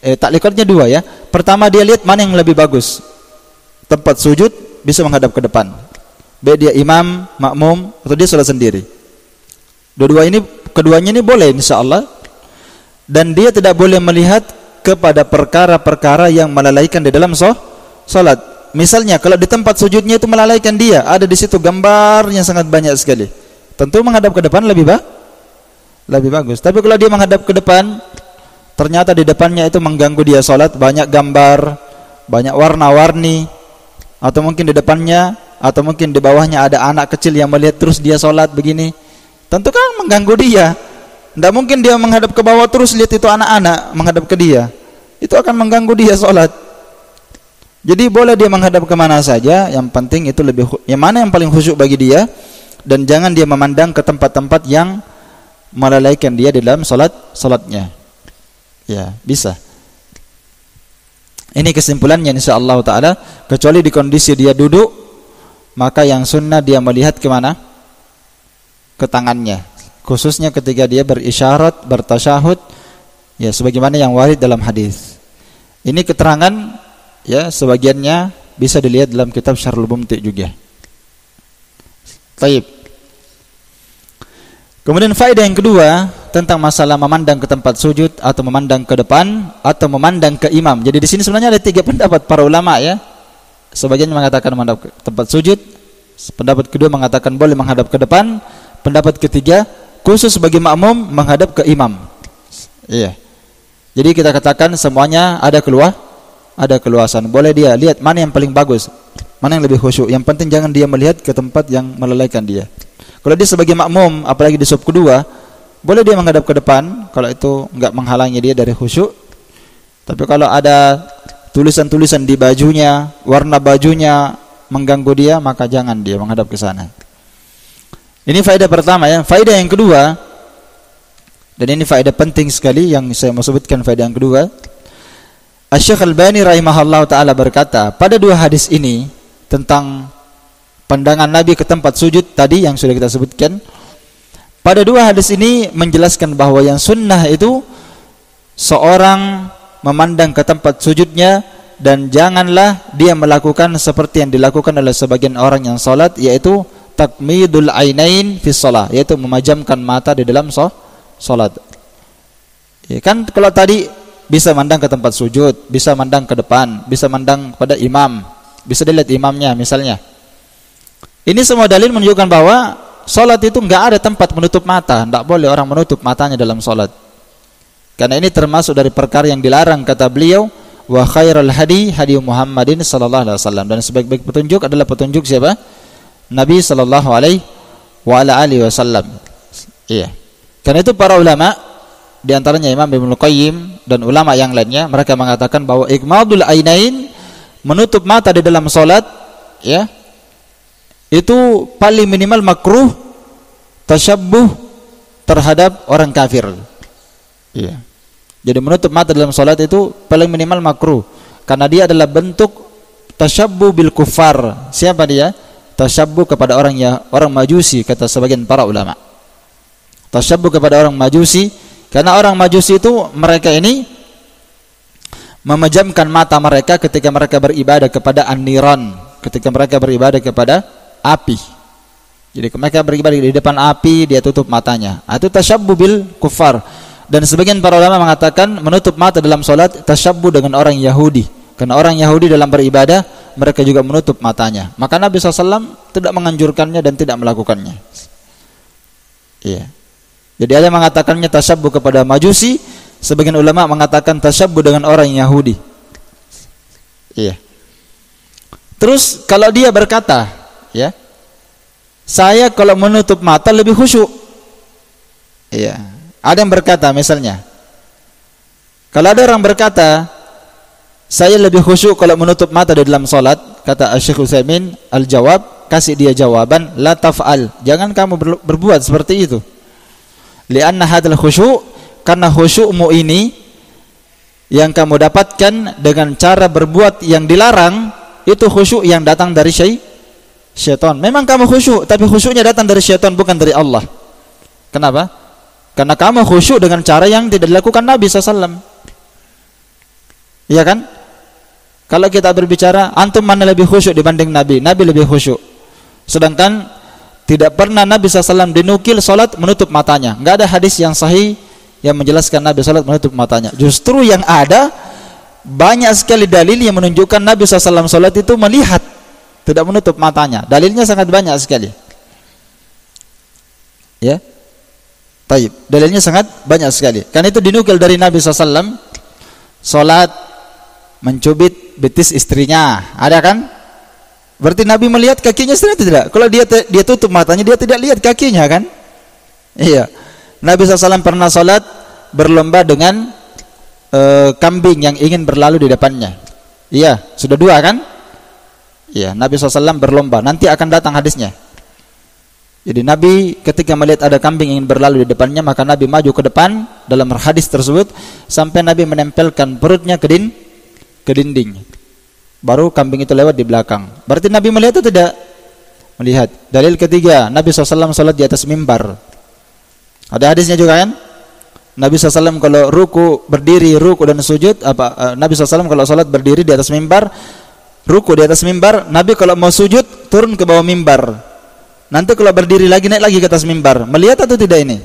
A: takliqatnya dua ya. Pertama dia lihat mana yang lebih bagus. Tempat sujud bisa menghadap ke depan. Baik dia imam, makmum atau dia salat sendiri. Keduanya ini boleh insyaallah. Dan dia tidak boleh melihat kepada perkara-perkara yang melalaikan di dalam salat. Misalnya kalau di tempat sujudnya itu melalaikan dia, ada di situ gambarnya sangat banyak sekali. Tentu menghadap ke depan lebih bagus. Tapi kalau dia menghadap ke depan, ternyata di depannya itu mengganggu dia salat, banyak gambar, banyak warna-warni, atau mungkin di depannya atau mungkin di bawahnya ada anak kecil yang melihat terus dia salat begini, tentu kan mengganggu dia. Tidak mungkin dia menghadap ke bawah terus lihat itu anak-anak menghadap ke dia, itu akan mengganggu dia salat. Jadi boleh dia menghadap kemana saja, yang penting itu yang mana yang paling khusyuk bagi dia, dan jangan dia memandang ke tempat-tempat yang melalaikan dia di dalam salatnya. Ya, bisa. Ini kesimpulannya insyaallah taala, kecuali di kondisi dia duduk, maka yang sunnah dia melihat kemana? Ke tangannya, khususnya ketika dia berisyarat, bertasyahud, ya sebagaimana yang warid dalam hadis. Ini keterangan ya, sebagiannya bisa dilihat dalam kitab Syarhul Mumti juga. Baik. Kemudian faedah yang kedua tentang masalah memandang ke tempat sujud atau memandang ke depan atau memandang ke imam. Jadi di sini sebenarnya ada 3 pendapat para ulama ya. Sebagian mengatakan menghadap ke tempat sujud, pendapat kedua mengatakan boleh menghadap ke depan, pendapat ketiga khusus bagi makmum menghadap ke imam. Iya. Jadi kita katakan semuanya ada keluasan. Boleh dia lihat mana yang paling bagus, mana yang lebih khusyuk. Yang penting jangan dia melihat ke tempat yang melalaikan dia. Kalau dia sebagai makmum, apalagi di saf kedua, boleh dia menghadap ke depan kalau itu enggak menghalangi dia dari khusyuk. Tapi kalau ada tulisan-tulisan di bajunya, warna bajunya mengganggu dia, maka jangan dia menghadap ke sana. Ini faedah pertama ya. Faedah yang kedua, dan ini faedah penting sekali yang saya mau sebutkan, faedah yang kedua. Asy-Syaikh Al-Albani rahimahullah taala berkata, pada 2 hadis ini tentang pandangan Nabi ke tempat sujud tadi yang sudah kita sebutkan, pada 2 hadis ini menjelaskan bahwa yang sunnah itu seorang memandang ke tempat sujudnya, dan janganlah dia melakukan seperti yang dilakukan oleh sebagian orang yang salat, yaitu takmidul ainain fi shalah, yaitu memejamkan mata di dalam salat. Ya kan, kalau tadi bisa mandang ke tempat sujud, bisa mandang ke depan, bisa mandang pada imam, bisa dilihat imamnya misalnya. Ini semua dalil menunjukkan bahwa salat itu enggak ada tempat menutup mata, enggak boleh orang menutup matanya dalam salat. Karena ini termasuk dari perkara yang dilarang, kata beliau, wa khairul hadi hadi Muhammadin sallallahu alaihi wasallam, dan sebaik-baik petunjuk adalah petunjuk siapa? Nabi sallallahu alaihi wasallam. Iya. Karena itu para ulama, di antaranya Imam Ibnu Qayyim dan ulama yang lainnya, mereka mengatakan bahwa ikmadul ainain, menutup mata di dalam salat, ya, itu paling minimal makruh tasyabbuh terhadap orang kafir. Iya. Jadi menutup mata dalam salat itu paling minimal makruh, karena dia adalah bentuk tasyabbuh bil kuffar. Siapa dia? Tasyabbuh kepada orang Majusi, kata sebagian para ulama. Tasyabbuh kepada orang Majusi, karena orang Majusi itu mereka ini memejamkan mata mereka ketika mereka beribadah kepada an-niran, ketika mereka beribadah kepada api. Jadi mereka beribadah di depan api, dia tutup matanya. Itu tasyabbuh bil kuffar. Dan sebagian para ulama mengatakan menutup mata dalam salat tasyabbuh dengan orang Yahudi, karena orang Yahudi dalam beribadah mereka juga menutup matanya. Maka Nabi SAW tidak menganjurkannya dan tidak melakukannya. Iya. Jadi ada yang mengatakannya tasyabbuh kepada Majusi, sebagian ulama mengatakan tasyabbuh dengan orang Yahudi. Iya. Terus kalau dia berkata, ya, saya kalau menutup mata lebih khusyuk. Iya. Ada yang berkata misalnya, kalau ada orang berkata, saya lebih khusyuk kalau menutup mata di dalam salat, kata Syekh Utsaimin, al-jawab, kasih dia jawaban, la taf'al, jangan kamu berbuat seperti itu. Li'anna hadzal khusyuk, karena khusyukmu ini yang kamu dapatkan dengan cara berbuat yang dilarang, itu khusyuk yang datang dari syaitan. Memang kamu khusyuk, tapi khusyuknya datang dari syaitan, bukan dari Allah. Kenapa? Karena kamu khusyuk dengan cara yang tidak dilakukan Nabi SAW. Iya kan? Kalau kita berbicara, antum mana lebih khusyuk dibanding Nabi? Nabi lebih khusyuk. Sedangkan tidak pernah Nabi SAW dinukil salat menutup matanya. Enggak ada hadis yang sahih yang menjelaskan Nabi salat menutup matanya. Justru yang ada banyak sekali dalil yang menunjukkan Nabi SAW salat itu melihat, tidak menutup matanya. Dalilnya sangat banyak sekali. Ya. Taib. Dalilnya sangat banyak sekali. Karena itu dinukil dari Nabi SAW salat mencubit betis istrinya. Ada kan? Berarti Nabi melihat kakinya istri tidak? Kalau dia tutup matanya, dia tidak lihat kakinya kan? Iya. Nabi SAW pernah salat berlomba dengan kambing yang ingin berlalu di depannya. Iya, sudah dua kan? Iya, Nabi SAW berlomba. Nanti akan datang hadisnya. Jadi Nabi ketika melihat ada kambing ingin berlalu di depannya, maka Nabi maju ke depan dalam hadis tersebut sampai Nabi menempelkan perutnya ke dinding. Baru kambing itu lewat di belakang. Berarti Nabi melihat atau tidak? Melihat. Dalil ketiga, Nabi SAW salat di atas mimbar. Ada hadisnya juga kan? Nabi SAW kalau ruku dan sujud, Nabi SAW kalau salat berdiri di atas mimbar, ruku di atas mimbar. Nabi kalau mau sujud turun ke bawah mimbar. Nanti kalau berdiri lagi naik lagi ke atas mimbar. Melihat atau tidak ini?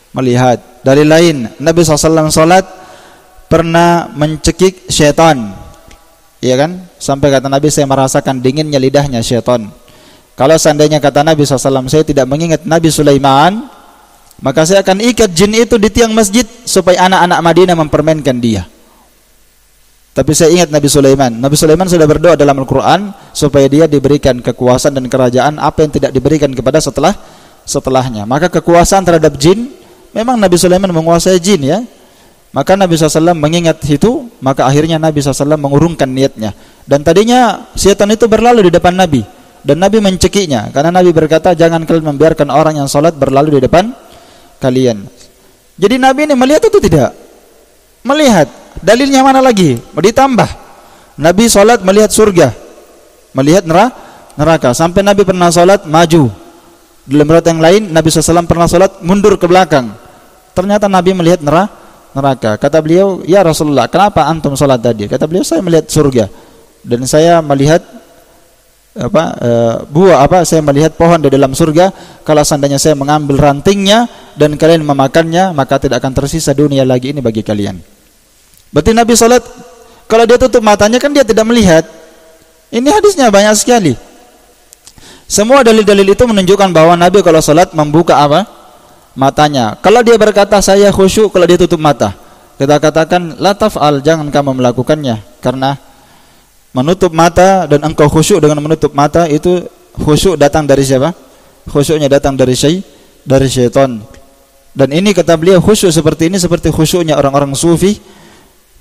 A: Melihat. Dalil lain, Nabi SAW salat pernah mencekik syaitan. Iya kan? Sampai kata Nabi, saya merasakan dinginnya lidahnya syaitan. Kalau seandainya kata Nabi SAW, saya tidak mengingat Nabi Sulaiman, maka saya akan ikat jin itu di tiang masjid supaya anak-anak Madinah mempermainkan dia. Tapi saya ingat Nabi Sulaiman. Nabi Sulaiman sudah berdoa dalam Al-Quran supaya dia diberikan kekuasaan dan kerajaan apa yang tidak diberikan kepada setelahnya. Maka kekuasaan terhadap jin, memang Nabi Sulaiman menguasai jin ya. Maka Nabi SAW mengingat itu, maka akhirnya Nabi SAW mengurungkan niatnya. Dan tadinya syaitan itu berlalu di depan Nabi, dan Nabi mencekiknya, karena Nabi berkata, jangan kalian membiarkan orang yang salat berlalu di depan kalian. Jadi Nabi ini melihat itu tidak? Melihat. Dalilnya mana lagi? Ditambah, Nabi salat melihat surga, melihat neraka. Sampai Nabi pernah salat maju. Dalam riwayat yang lain, Nabi SAW pernah salat mundur ke belakang. Ternyata Nabi melihat neraka. Kata beliau, ya Rasulullah, kenapa antum salat tadi? Kata beliau, saya melihat surga dan saya melihat saya melihat pohon di dalam surga. Kalau seandainya saya mengambil rantingnya dan kalian memakannya, maka tidak akan tersisa dunia lagi ini bagi kalian. Berarti Nabi salat, kalau dia tutup matanya kan dia tidak melihat. Ini hadisnya banyak sekali. Semua dalil-dalil itu menunjukkan bahwa Nabi kalau salat membuka matanya. Kalau dia berkata saya khusyuk kalau dia tutup mata, kita katakan la taf'al, jangan kamu melakukannya, karena menutup mata dan engkau khusyuk dengan menutup mata itu khusyuk datang dari siapa? Khusyuknya datang dari syaitan. Dan ini kata beliau, khusyuk seperti ini seperti khusyuknya orang-orang sufi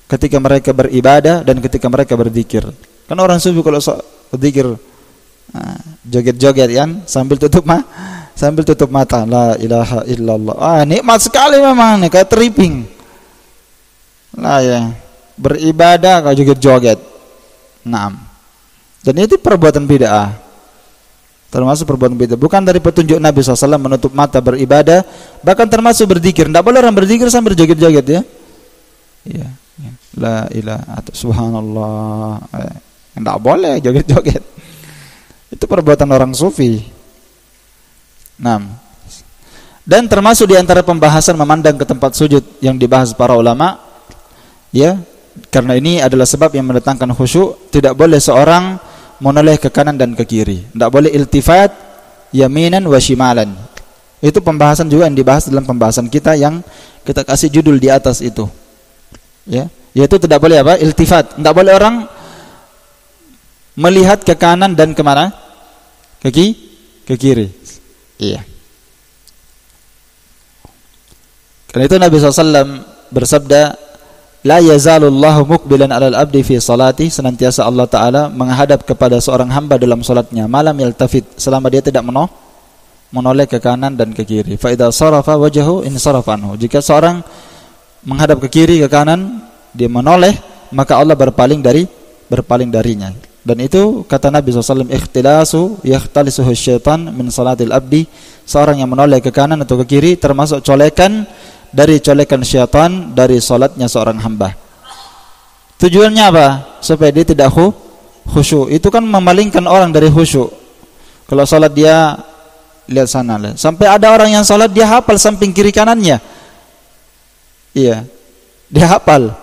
A: ketika mereka beribadah dan ketika mereka berzikir. Kan orang sufi kalau berzikir joget-joget kan sambil tutup mata, la ilaha illallah. Nikmat sekali memang nih, kayak tripping. Lah ya, beribadah kau joget-joget. Naam. Dan itu perbuatan bid'ah. Termasuk perbuatan bid'ah. Bukan dari petunjuk Nabi SAW menutup mata beribadah, bahkan termasuk berzikir. Tidak boleh orang berzikir sambil joget-joget ya. Iya. La ilaha subhanallah. Tidak boleh joget-joget. Itu perbuatan orang sufi. Dan termasuk di antara pembahasan memandang ke tempat sujud yang dibahas para ulama, ya, karena ini adalah sebab yang mendatangkan khusyuk. Tidak boleh seorang menoleh ke kanan dan ke kiri. Tidak boleh iltifat yaminan wa shimalan. Itu pembahasan juga yang dibahas dalam pembahasan kita yang kita kasih judul di atas itu. Ya, yaitu tidak boleh iltifat. Tidak boleh orang melihat ke kanan dan kemana? Ke kiri. Iya. Karena itu Nabi SAW bersabda, la yazalullahu muqbilan alal abdi fi salati, senantiasa Allah Ta'ala menghadap kepada seorang hamba dalam salatnya, malam yaltafit, selama dia tidak menoleh ke kanan dan ke kiri. Fa idza sarafa wajhahu in sarafa anhu, jika seorang menghadap ke kiri ke kanan, dia menoleh, maka Allah berpaling darinya. Dan itu kata Nabi SAW, ikhtilasu yakhtalisuhu syaitan min salatil abdi. Seorang yang menoleh ke kanan atau ke kiri termasuk colekan dari colekan syaitan dari salatnya seorang hamba. Tujuannya apa? Supaya dia tidak khusyuk. Itu kan memalingkan orang dari khusyuk. Kalau salat dia lihat sana, sampai ada orang yang salat dia hafal samping kiri kanannya. Iya, dia hafal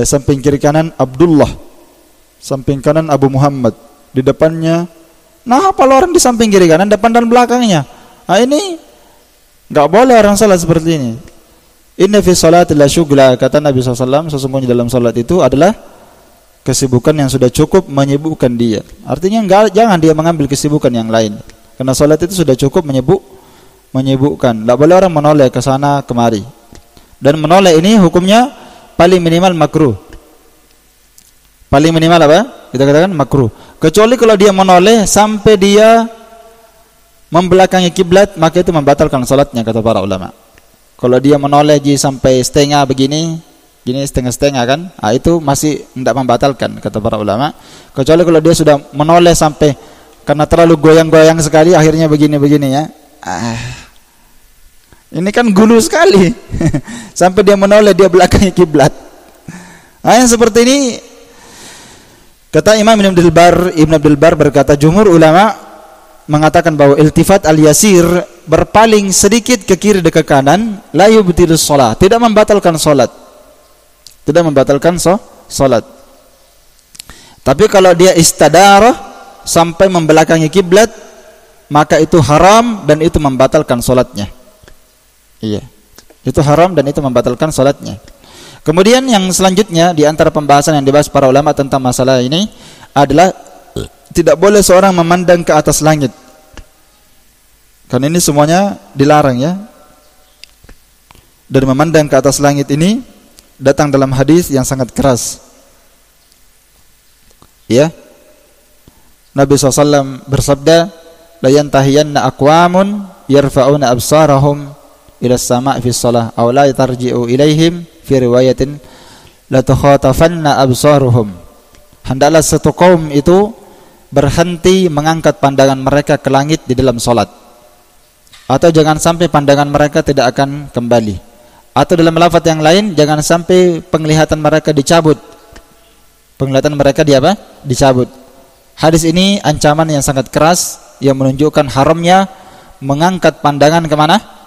A: samping kiri kanan Abdullah, samping kanan Abu Muhammad, di depannya. Nah, hafal orang di samping kiri kanan, depan dan belakangnya. Nah, ini nggak boleh orang salat seperti ini. Inna fi salati la syughla, kata Nabi SAW, sesungguhnya dalam salat itu adalah kesibukan yang sudah cukup menyibukkan dia. Artinya jangan dia mengambil kesibukan yang lain. Karena salat itu sudah cukup menyibukkan. Tidak boleh orang menoleh ke sana kemari. Dan menoleh ini hukumnya paling minimal makruh. Paling minimal apa? Kita katakan makruh. Kecuali kalau dia menoleh sampai dia membelakangi kiblat, maka itu membatalkan salatnya kata para ulama. Kalau dia menoleh sampai setengah begini, gini setengah-setengah kan, itu masih tidak membatalkan kata para ulama. Kecuali kalau dia sudah menoleh sampai karena terlalu goyang-goyang sekali akhirnya begini-begini ya. Ini kan gulu sekali. Sampai dia menoleh, dia belakangi kiblat. Yang seperti ini kata Imam Ibn Abdul Bar berkata, jumhur ulama mengatakan bahwa iltifat al-yasir, berpaling sedikit ke kiri dan ke kanan, la yubtilus shalah, tidak membatalkan salat. Tidak membatalkan salat. Tapi kalau dia istadarah sampai membelakangi kiblat, maka itu haram dan itu membatalkan salatnya. Iya. Itu haram dan itu membatalkan salatnya. Kemudian yang selanjutnya di antara pembahasan yang dibahas para ulama tentang masalah ini adalah tidak boleh seorang memandang ke atas langit. Karena ini semuanya dilarang ya. Dan memandang ke atas langit ini datang dalam hadis yang sangat keras. Ya. Nabi SAW bersabda, la yantahiyanna aqwamun yarfa'una absarahum ila as-sama' fi shalah aw la tarji'u ilaihim fi riwayatin la tukhatafanna absaruhum. Hendaklah satu kaum itu berhenti mengangkat pandangan mereka ke langit di dalam salat, atau jangan sampai pandangan mereka tidak akan kembali, atau dalam lafaz yang lain jangan sampai penglihatan mereka dicabut. Penglihatan mereka dicabut. Hadis ini ancaman yang sangat keras yang menunjukkan haramnya mengangkat pandangan kemana?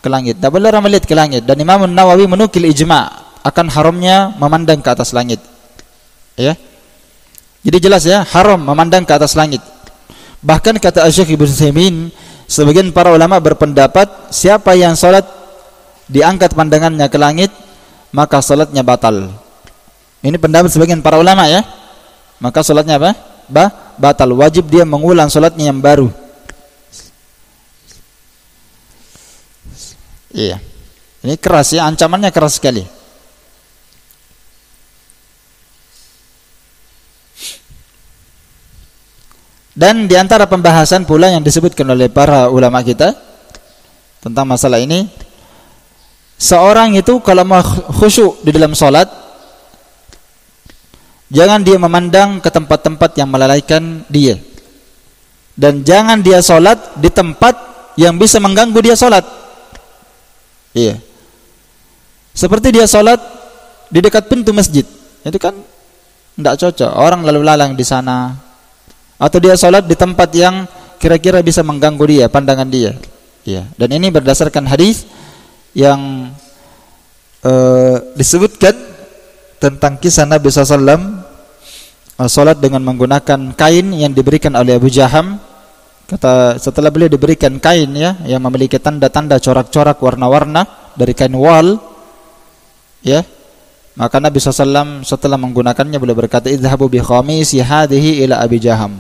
A: Ke langit. Tidak boleh orang melihat ke langit. Dan Imam Nawawi menukil ijma' akan haramnya memandang ke atas langit. Ya. Jadi jelas ya, haram memandang ke atas langit. Bahkan kata Syekh Ibnu Utsaimin, sebagian para ulama berpendapat siapa yang salat diangkat pandangannya ke langit, maka salatnya batal. Ini pendapat sebagian para ulama ya. Maka salatnya apa? Batal. Wajib dia mengulang salatnya yang baru. Iya. Ini keras ya, ancamannya keras sekali. Dan di antara pembahasan pula yang disebutkan oleh para ulama kita tentang masalah ini, seorang itu kalau mau khusyuk di dalam salat, jangan dia memandang ke tempat-tempat yang melalaikan dia. Dan jangan dia salat di tempat yang bisa mengganggu dia salat. Iya. Seperti dia salat di dekat pintu masjid, itu kan tidak cocok. Orang lalu lalang di sana. Atau dia salat di tempat yang kira-kira bisa mengganggu dia, pandangan dia. Iya. Dan ini berdasarkan hadis yang disebutkan tentang kisah Nabi SAW salat dengan menggunakan kain yang diberikan oleh Abu Jaham. Kata setelah beliau diberikan kain ya yang memiliki tanda-tanda corak-corak warna-warna dari kain wal, ya, maka Nabi SAW setelah menggunakannya beliau berkata, idhabu bi khamisi hadhihi ila Abi Jaham,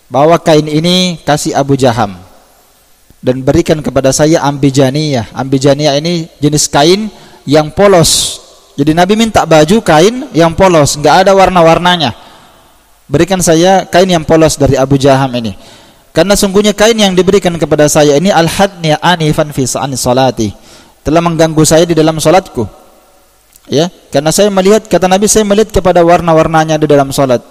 A: bawa kain ini kasih Abu Jaham dan berikan kepada saya ambijaniyah. Ambijaniyah ini jenis kain yang polos. Jadi Nabi minta baju kain yang polos, enggak ada warna-warnanya. Berikan saya kain yang polos dari Abu Jaham ini. Karena sungguhnya kain yang diberikan kepada saya ini al-hadni anifan fi sa'ani salati, telah mengganggu saya di dalam salatku. Ya, karena saya melihat, kata Nabi, saya melihat kepada warna-warnanya di dalam salat.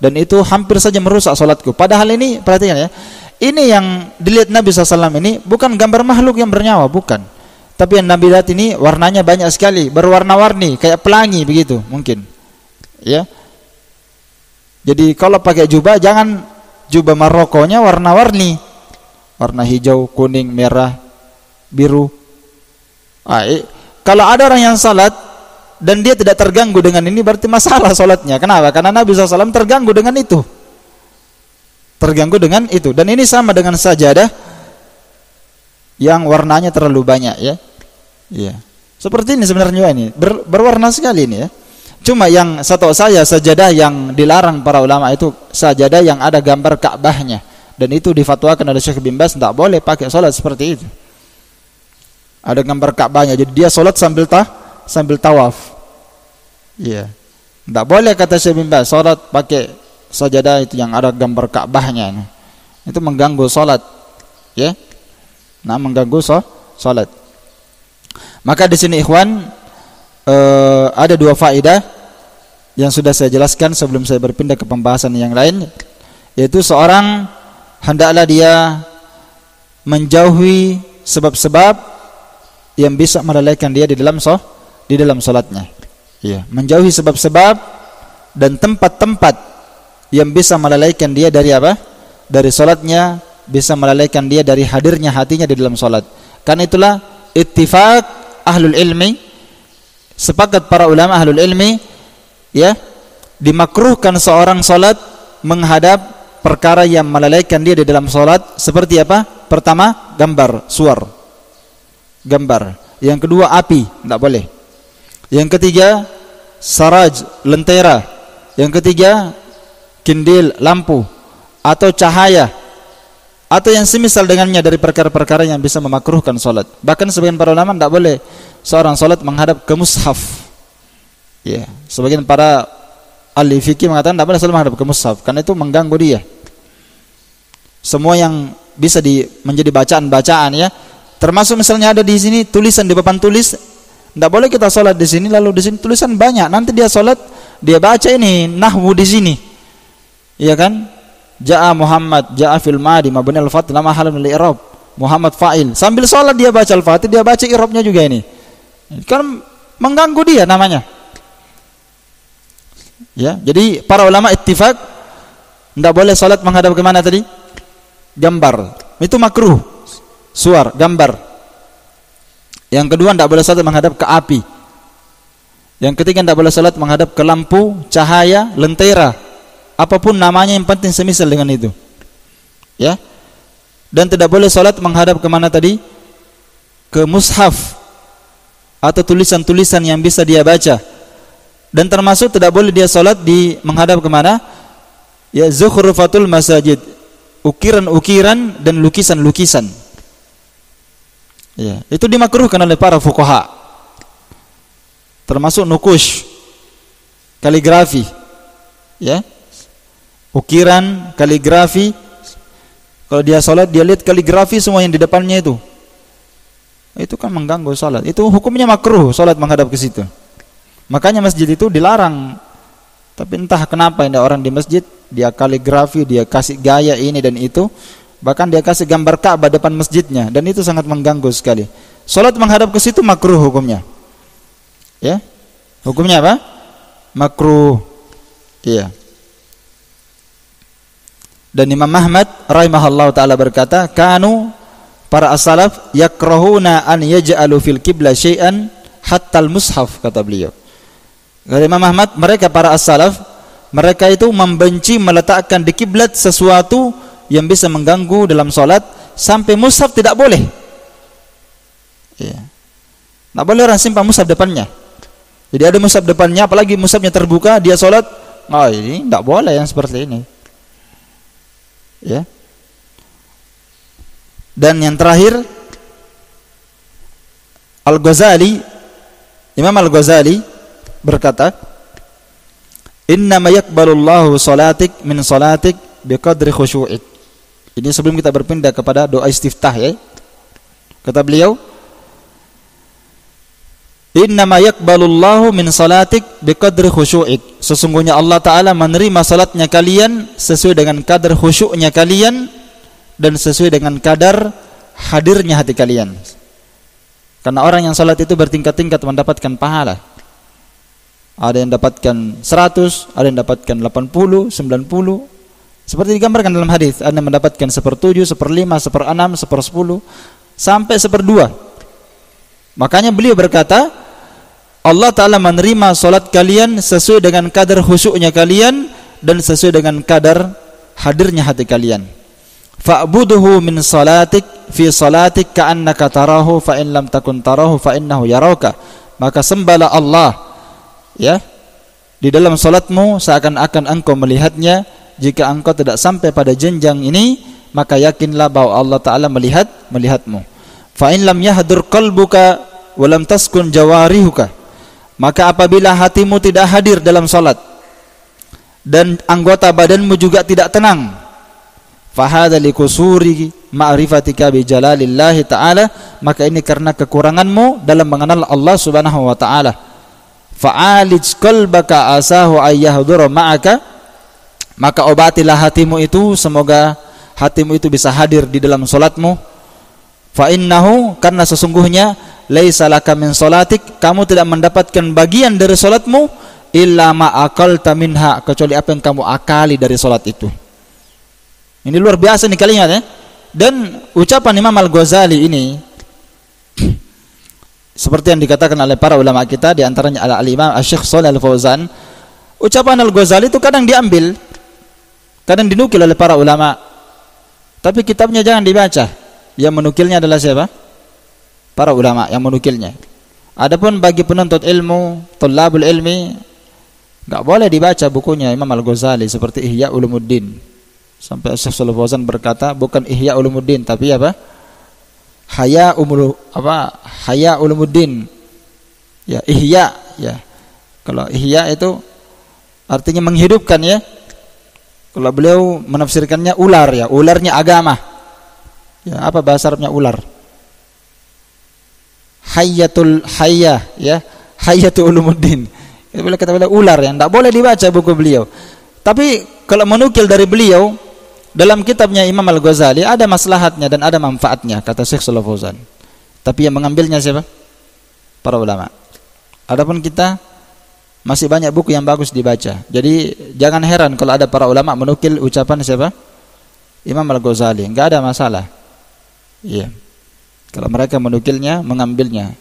A: dan itu hampir saja merusak salatku. Padahal ini, perhatikan ya, ini yang dilihat Nabi SAW ini bukan gambar makhluk yang bernyawa, bukan. Tapi yang Nabi lihat ini warnanya banyak sekali, berwarna-warni, kayak pelangi begitu mungkin. Ya. Jadi kalau pakai jubah, jangan jubah Marokonya warna-warni, warna hijau, kuning, merah, biru. Kalau ada orang yang salat dan dia tidak terganggu dengan ini, berarti masalah salatnya. Kenapa? Karena Nabi SAW terganggu dengan itu. Terganggu dengan itu. Dan ini sama dengan sajadah yang warnanya terlalu banyak, ya. Iya. Seperti ini sebenarnya ini, berwarna sekali ini, ya. Cuma yang setahu saya sajadah yang dilarang para ulama itu sajadah yang ada gambar Ka'bahnya, dan itu difatwakan oleh Syekh bin Baz, tidak boleh pakai salat seperti itu. Ada gambar Ka'bahnya, jadi dia salat sambil tawaf. Iya. Tidak boleh kata Syekh bin Baz salat pakai sajadah itu yang ada gambar Ka'bahnya. Itu mengganggu salat, ya. Nah, mengganggu salat. Maka di sini ikhwan, ada dua faedah yang sudah saya jelaskan sebelum saya berpindah ke pembahasan yang lain, yaitu seorang hendaklah dia menjauhi sebab-sebab yang bisa melalaikan dia di dalam salatnya. Ya, menjauhi sebab-sebab dan tempat-tempat yang bisa melalaikan dia dari apa? Dari salatnya, bisa melalaikan dia dari hadirnya hatinya di dalam salat. Karena itulah ittifaq ahlul ilmi, sepakat para ulama ahlul ilmi, ya, dimakruhkan seorang salat menghadap perkara yang melalaikan dia di dalam salat. Seperti apa? Pertama, gambar, suar, gambar. Yang kedua, api, tidak boleh. Yang ketiga, saraj, lentera. Yang ketiga, kindil, lampu, atau cahaya, atau yang semisal dengannya dari perkara-perkara yang bisa memakruhkan salat. Bahkan sebagian para ulama tidak boleh seorang salat menghadap ke mushaf. Ya, sebagian para ahli fikih mengatakan tidak boleh salat menghadap ke mushaf karena itu mengganggu dia. Semua yang bisa menjadi bacaan-bacaan, ya. Termasuk misalnya ada di sini tulisan di papan tulis, tidak boleh kita salat di sini lalu di sini tulisan banyak. Nanti dia salat, dia baca ini nahwu di sini. Iya kan? Ja'a Muhammad, ja'a fil madi mabni al-fath la mahala min al-i'rab. Muhammad fa'il. Sambil salat dia baca al-Fatih, dia baca i'rabnya juga ini. Kan mengganggu dia namanya. Ya, jadi para ulama ittifaq tidak boleh salat menghadap ke mana tadi? Gambar. Itu makruh. Suar, gambar. Yang kedua, tidak boleh salat menghadap ke api. Yang ketiga, tidak boleh salat menghadap ke lampu, cahaya, lentera. Apapun namanya, yang penting semisal dengan itu, ya. Dan tidak boleh salat menghadap kemana tadi? Ke mushaf atau tulisan-tulisan yang bisa dia baca. Dan termasuk tidak boleh dia salat menghadap kemana? Ya, zukhrufatul masajid, ukiran-ukiran dan lukisan-lukisan. Ya, itu dimakruhkan oleh para fuqaha. Termasuk nukush, kaligrafi, ya. Ukiran, kaligrafi. Kalau dia salat, dia lihat kaligrafi semua yang di depannya itu kan mengganggu salat. Itu hukumnya makruh salat menghadap ke situ. Makanya masjid itu dilarang. Tapi entah kenapa ada orang di masjid, dia kaligrafi, dia kasih gaya ini dan itu, bahkan dia kasih gambar Ka'bah depan masjidnya, dan itu sangat mengganggu sekali. Salat menghadap ke situ makruh hukumnya. Ya. Hukumnya apa? Makruh. Iya. Dan Imam Ahmad rahimahullah ta'ala berkata, kanu, para as-salaf, yakrahuna an yaj'alu fil qibla syai'an hatta al-mushaf, kata beliau. Kata Imam Ahmad, mereka para as-salaf, mereka itu membenci meletakkan di kiblat sesuatu yang bisa mengganggu dalam salat, sampai mushaf tidak boleh. Ya. Tidak boleh orang simpan mushaf depannya. Jadi ada mushaf depannya, apalagi mushafnya terbuka, dia salat, ini tidak boleh yang seperti ini. Ya. Dan yang terakhir, Al-Ghazali, Imam Al-Ghazali berkata, innama yaqbalullahu salatik min salatik biqadri khusyu'ik. Ini sebelum kita berpindah kepada doa istiftah, ya. Kata beliau, Innama yaqbalullahu min salatik biqadri khusyu'ik. Sesungguhnya Allah Ta'ala menerima salatnya kalian sesuai dengan kadar khusyuknya kalian dan sesuai dengan kadar hadirnya hati kalian. Karena orang yang salat itu bertingkat-tingkat mendapatkan pahala. Ada yang dapatkan 100, ada yang dapatkan 80, 90. Seperti digambarkan dalam hadis, ada yang mendapatkan 1/7, 1/5, 1/6, 1/10 sampai 1/2. Makanya beliau berkata, Allah Ta'ala menerima salat kalian sesuai dengan kadar khusyuknya kalian dan sesuai dengan kadar hadirnya hati kalian. Fa'buduhu min salatik fi salatik ka'annaka tarahu fa in lam takun tarahu fa innahu yarauka. Maka sembahlah Allah ya di dalam salatmu seakan-akan engkau melihatnya. Jika engkau tidak sampai pada jenjang ini, maka yakinlah bahwa Allah Ta'ala melihatmu. Fa in lam yahdur qalbuka wa lam taskun jawarihuka. Maka apabila hatimu tidak hadir dalam salat dan anggota badanmu juga tidak tenang, fahadha likusuri ma'rifatika bi jalalillahi ta'ala, maka ini karena kekuranganmu dalam mengenal Allah Subhanahu wa ta'ala. Fa'alij qalbaka asahu ayyahdura ma'aka, maka obatilah hatimu itu, semoga hatimu itu bisa hadir di dalam salatmu. Fa innahu, karena sesungguhnya laisa laka min salatik, kamu tidak mendapatkan bagian dari salatmu illa ma aqalta minha, kecuali apa yang kamu akali dari salat itu. Ini luar biasa nih kalimat ya. Dan ucapan Imam Al-Ghazali ini seperti yang dikatakan oleh para ulama kita, di antaranya Al-Imam Asy-Syaikh Shalih Al-Fauzan. Ucapan Al-Ghazali itu kadang diambil, kadang dinukil oleh para ulama, tapi kitabnya jangan dibaca. Yang menukilnya adalah siapa? Para ulama yang menukilnya. Adapun bagi penuntut ilmu, thulabul ilmi, enggak boleh dibaca bukunya Imam Al-Ghazali seperti Ihya Ulumuddin. Sampai Syekh Shalih Al-Fauzan berkata, bukan Ihya Ulumuddin tapi apa? Haya Ulumuddin. Ya, Ihya ya. Kalau Ihya itu artinya menghidupkan ya. Kalau beliau menafsirkannya ular ya, ularnya agama. Ya, apa bahasa Arabnya ular? Hayyatul hayya ya, Hayyatul Ulumuddin. Ya, boleh kata beliau ular ya, enggak boleh dibaca buku beliau. Tapi kalau menukil dari beliau dalam kitabnya Imam Al-Ghazali ada maslahatnya dan ada manfaatnya, kata Syekh Shalih Al-Fauzan. Tapi yang mengambilnya siapa? Para ulama. Adapun kita masih banyak buku yang bagus dibaca. Jadi jangan heran kalau ada para ulama menukil ucapan siapa? Imam Al-Ghazali, enggak ada masalah. Iya. Kalau mereka menukilnya, mengambilnya.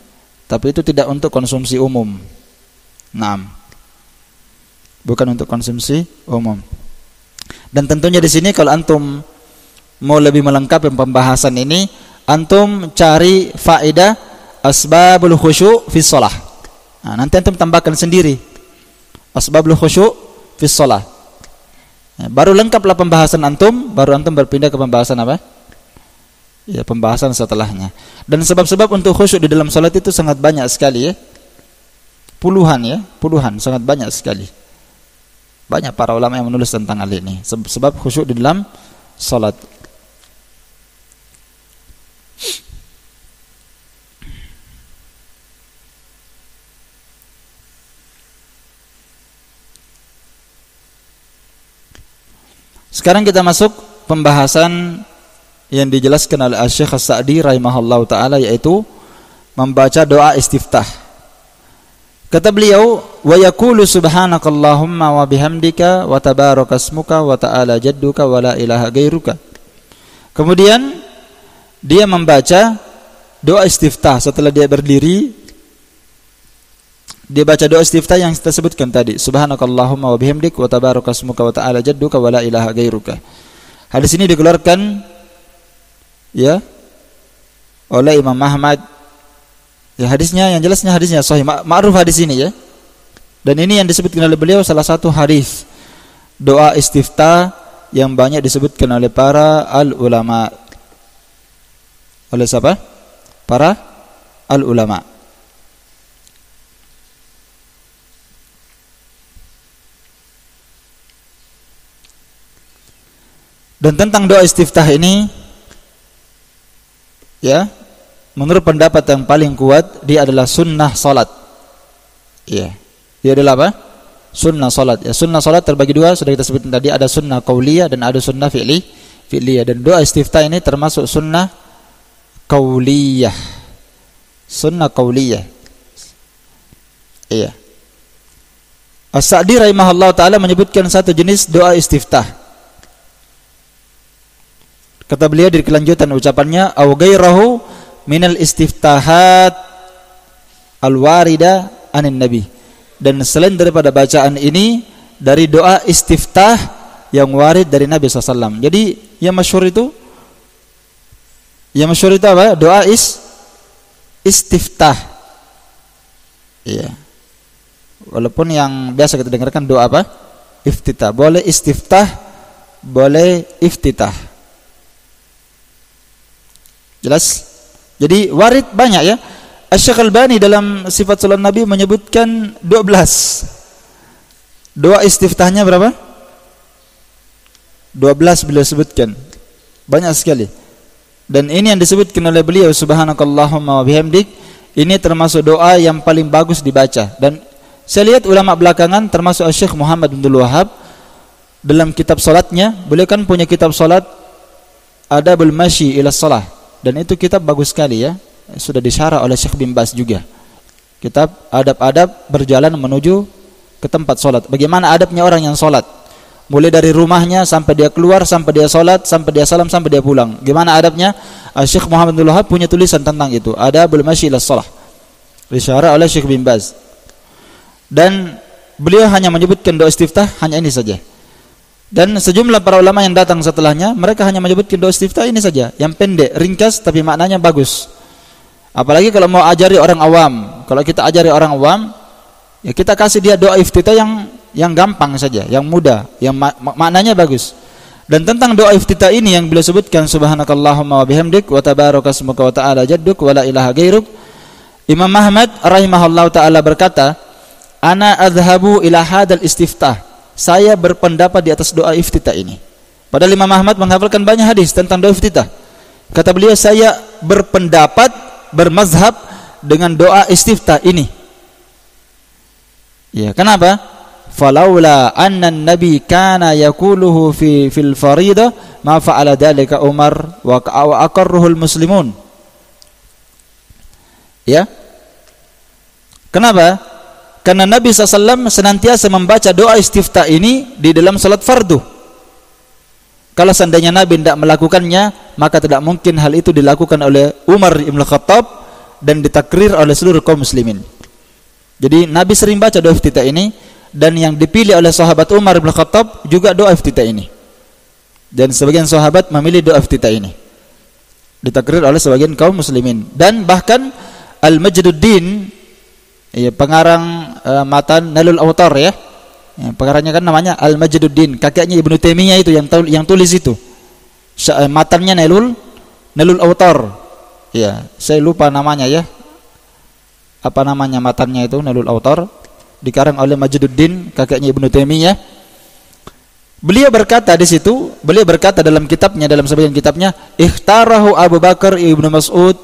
A: Tapi itu tidak untuk konsumsi umum. Naam. Bukan untuk konsumsi umum. Dan tentunya di sini kalau antum mau lebih melengkapi pembahasan ini, antum cari faedah asbabul khusyuk fi shalah. Nah, nanti antum tambahkan sendiri asbabul khusyuk fi shalah. Ya, baru lengkaplah pembahasan antum, baru antum berpindah ke pembahasan apa? Ya, pembahasan setelahnya. Dan sebab-sebab untuk khusyuk di dalam salat itu sangat banyak sekali ya. Puluhan, sangat banyak sekali. Banyak para ulama yang menulis tentang hal ini. Sebab khusyuk di dalam salat. Sekarang kita masuk pembahasan yang dijelaskan oleh Asy-Syaikh As-Sa'di rahimahullahu taala, yaitu membaca doa istiftah. Kata beliau, wa yaqulu subhanakallahumma wa bihamdika wa tabarakasmuka wa ta'ala jadduka wa la ilaha ghairuka. Kemudian dia membaca doa istiftah setelah dia berdiri. Dia baca doa istiftah yang kita sebutkan tadi, subhanakallahumma wa bihamdik wa tabarakasmuka wa ta'ala jadduka wa la ilaha ghairuka. Hadis ini dikeluarkan ya oleh Imam Ahmad. Ya, hadisnya yang jelasnya hadisnya sahih, ma'ruf hadis ini ya. Dan ini yang disebutkan oleh beliau salah satu hadis doa istiftah yang banyak disebutkan oleh para al-ulama. Oleh siapa? Para al-ulama. Dan tentang doa istiftah ini ya, menurut pendapat yang paling kuat, dia adalah sunnah salat. Iya. Dia adalah apa? Sunnah salat. Ya, sunnah salat terbagi dua, sudah kita sebutkan tadi, ada sunnah qauliyah dan ada sunnah fi'liyah. Dan doa istiftah ini termasuk sunnah qauliyah. Sunnah qauliyah. Iya. As-Sa'di rahimahullah ta'ala menyebutkan satu jenis doa istiftah. Kata beliau di kelanjutan ucapannya, aw ghairahu minal istiftahat al-warida anin nabi. Dan selain daripada bacaan ini, dari doa istiftah yang warid dari Nabi SAW. Jadi yang masyhur itu apa? Doa istiftah. Iya. Walaupun yang biasa kita dengarkan doa apa? Iftitah. Boleh istiftah, boleh iftitah. Jelas? Jadi warid banyak ya. Asy-Syaikh Al-Albani dalam sifat salat Nabi menyebutkan 12. Doa istiftahnya berapa? 12 beliau sebutkan. Banyak sekali. Dan ini yang disebutkan oleh beliau, subhanakallahumma wa bihamdik, ini termasuk doa yang paling bagus dibaca. Dan saya lihat ulama belakangan termasuk Syekh Muhammad bin Abdul Wahhab dalam kitab salatnya, beliau kan punya kitab salat Adabul Masyi ila Shalah, dan itu kitab bagus sekali ya. Sudah disyarah oleh Syekh bin Baz juga. Kitab adab-adab berjalan menuju ke tempat salat. Bagaimana adabnya orang yang salat? Mulai dari rumahnya sampai dia keluar, sampai dia salat, sampai dia salam, sampai dia pulang. Gimana adabnya? Syekh Muhammad bin Abdul Wahhab punya tulisan tentang itu. Adabul Masyi ila Shalah. Disyarah oleh Syekh bin Baz. Dan beliau hanya menyebutkan doa istiftah hanya ini saja. Dan sejumlah para ulama yang datang setelahnya, mereka hanya menyebutkan doa istiftah ini saja, yang pendek, ringkas, tapi maknanya bagus. Apalagi kalau mau ajari orang awam. Kalau kita ajari orang awam, ya kita kasih dia doa iftitah yang gampang saja, yang mudah, yang maknanya bagus. Dan tentang doa iftitah ini yang beliau sebutkan, subhanakallahumma wa bihamdik wa tabarakasmuka wa ta'ala jadduk wa la ilaha ghairuk, Imam Ahmad rahimahullah ta'ala berkata, ana adhabu ila hadal istiftah, saya berpendapat di atas doa iftitah ini. Padahal Imam Ahmad menghafalkan banyak hadis tentang doa iftitah. Kata beliau, saya berpendapat, bermazhab dengan doa istiftah ini. Ya, kenapa? Falaula anna nabi kana yaquluhu fil faridah ma fa'ala dzalika Umar wa aqarruhul muslimun. Ya. Kenapa? Karena Nabi SAW senantiasa membaca doa istiftah ini di dalam salat fardu. Kalau seandainya Nabi tidak melakukannya, maka tidak mungkin hal itu dilakukan oleh Umar Ibn Khattab dan ditakrir oleh seluruh kaum muslimin. Jadi Nabi sering baca doa iftitah ini, dan yang dipilih oleh sahabat Umar Ibn Khattab juga doa iftitah ini. Dan sebagian sahabat memilih doa iftitah ini, ditakrir oleh sebagian kaum muslimin. Dan bahkan Al-Majduddin, ya, pengarang matan Nailul Awtar ya. Pengarangnya kan namanya Al-Majduddin, kakeknya Ibnu Taimiyah itu yang tulis itu. Matannya Nailul Awtar. Ya, saya lupa namanya ya. Apa namanya matannya itu Nailul Awtar, dikarang oleh Majduddin, kakeknya Ibnu Taimiyah. Beliau berkata di situ, beliau berkata dalam kitabnya, dalam sebagian kitabnya, ikhtarahu Abu Bakar Ibnu Mas'ud.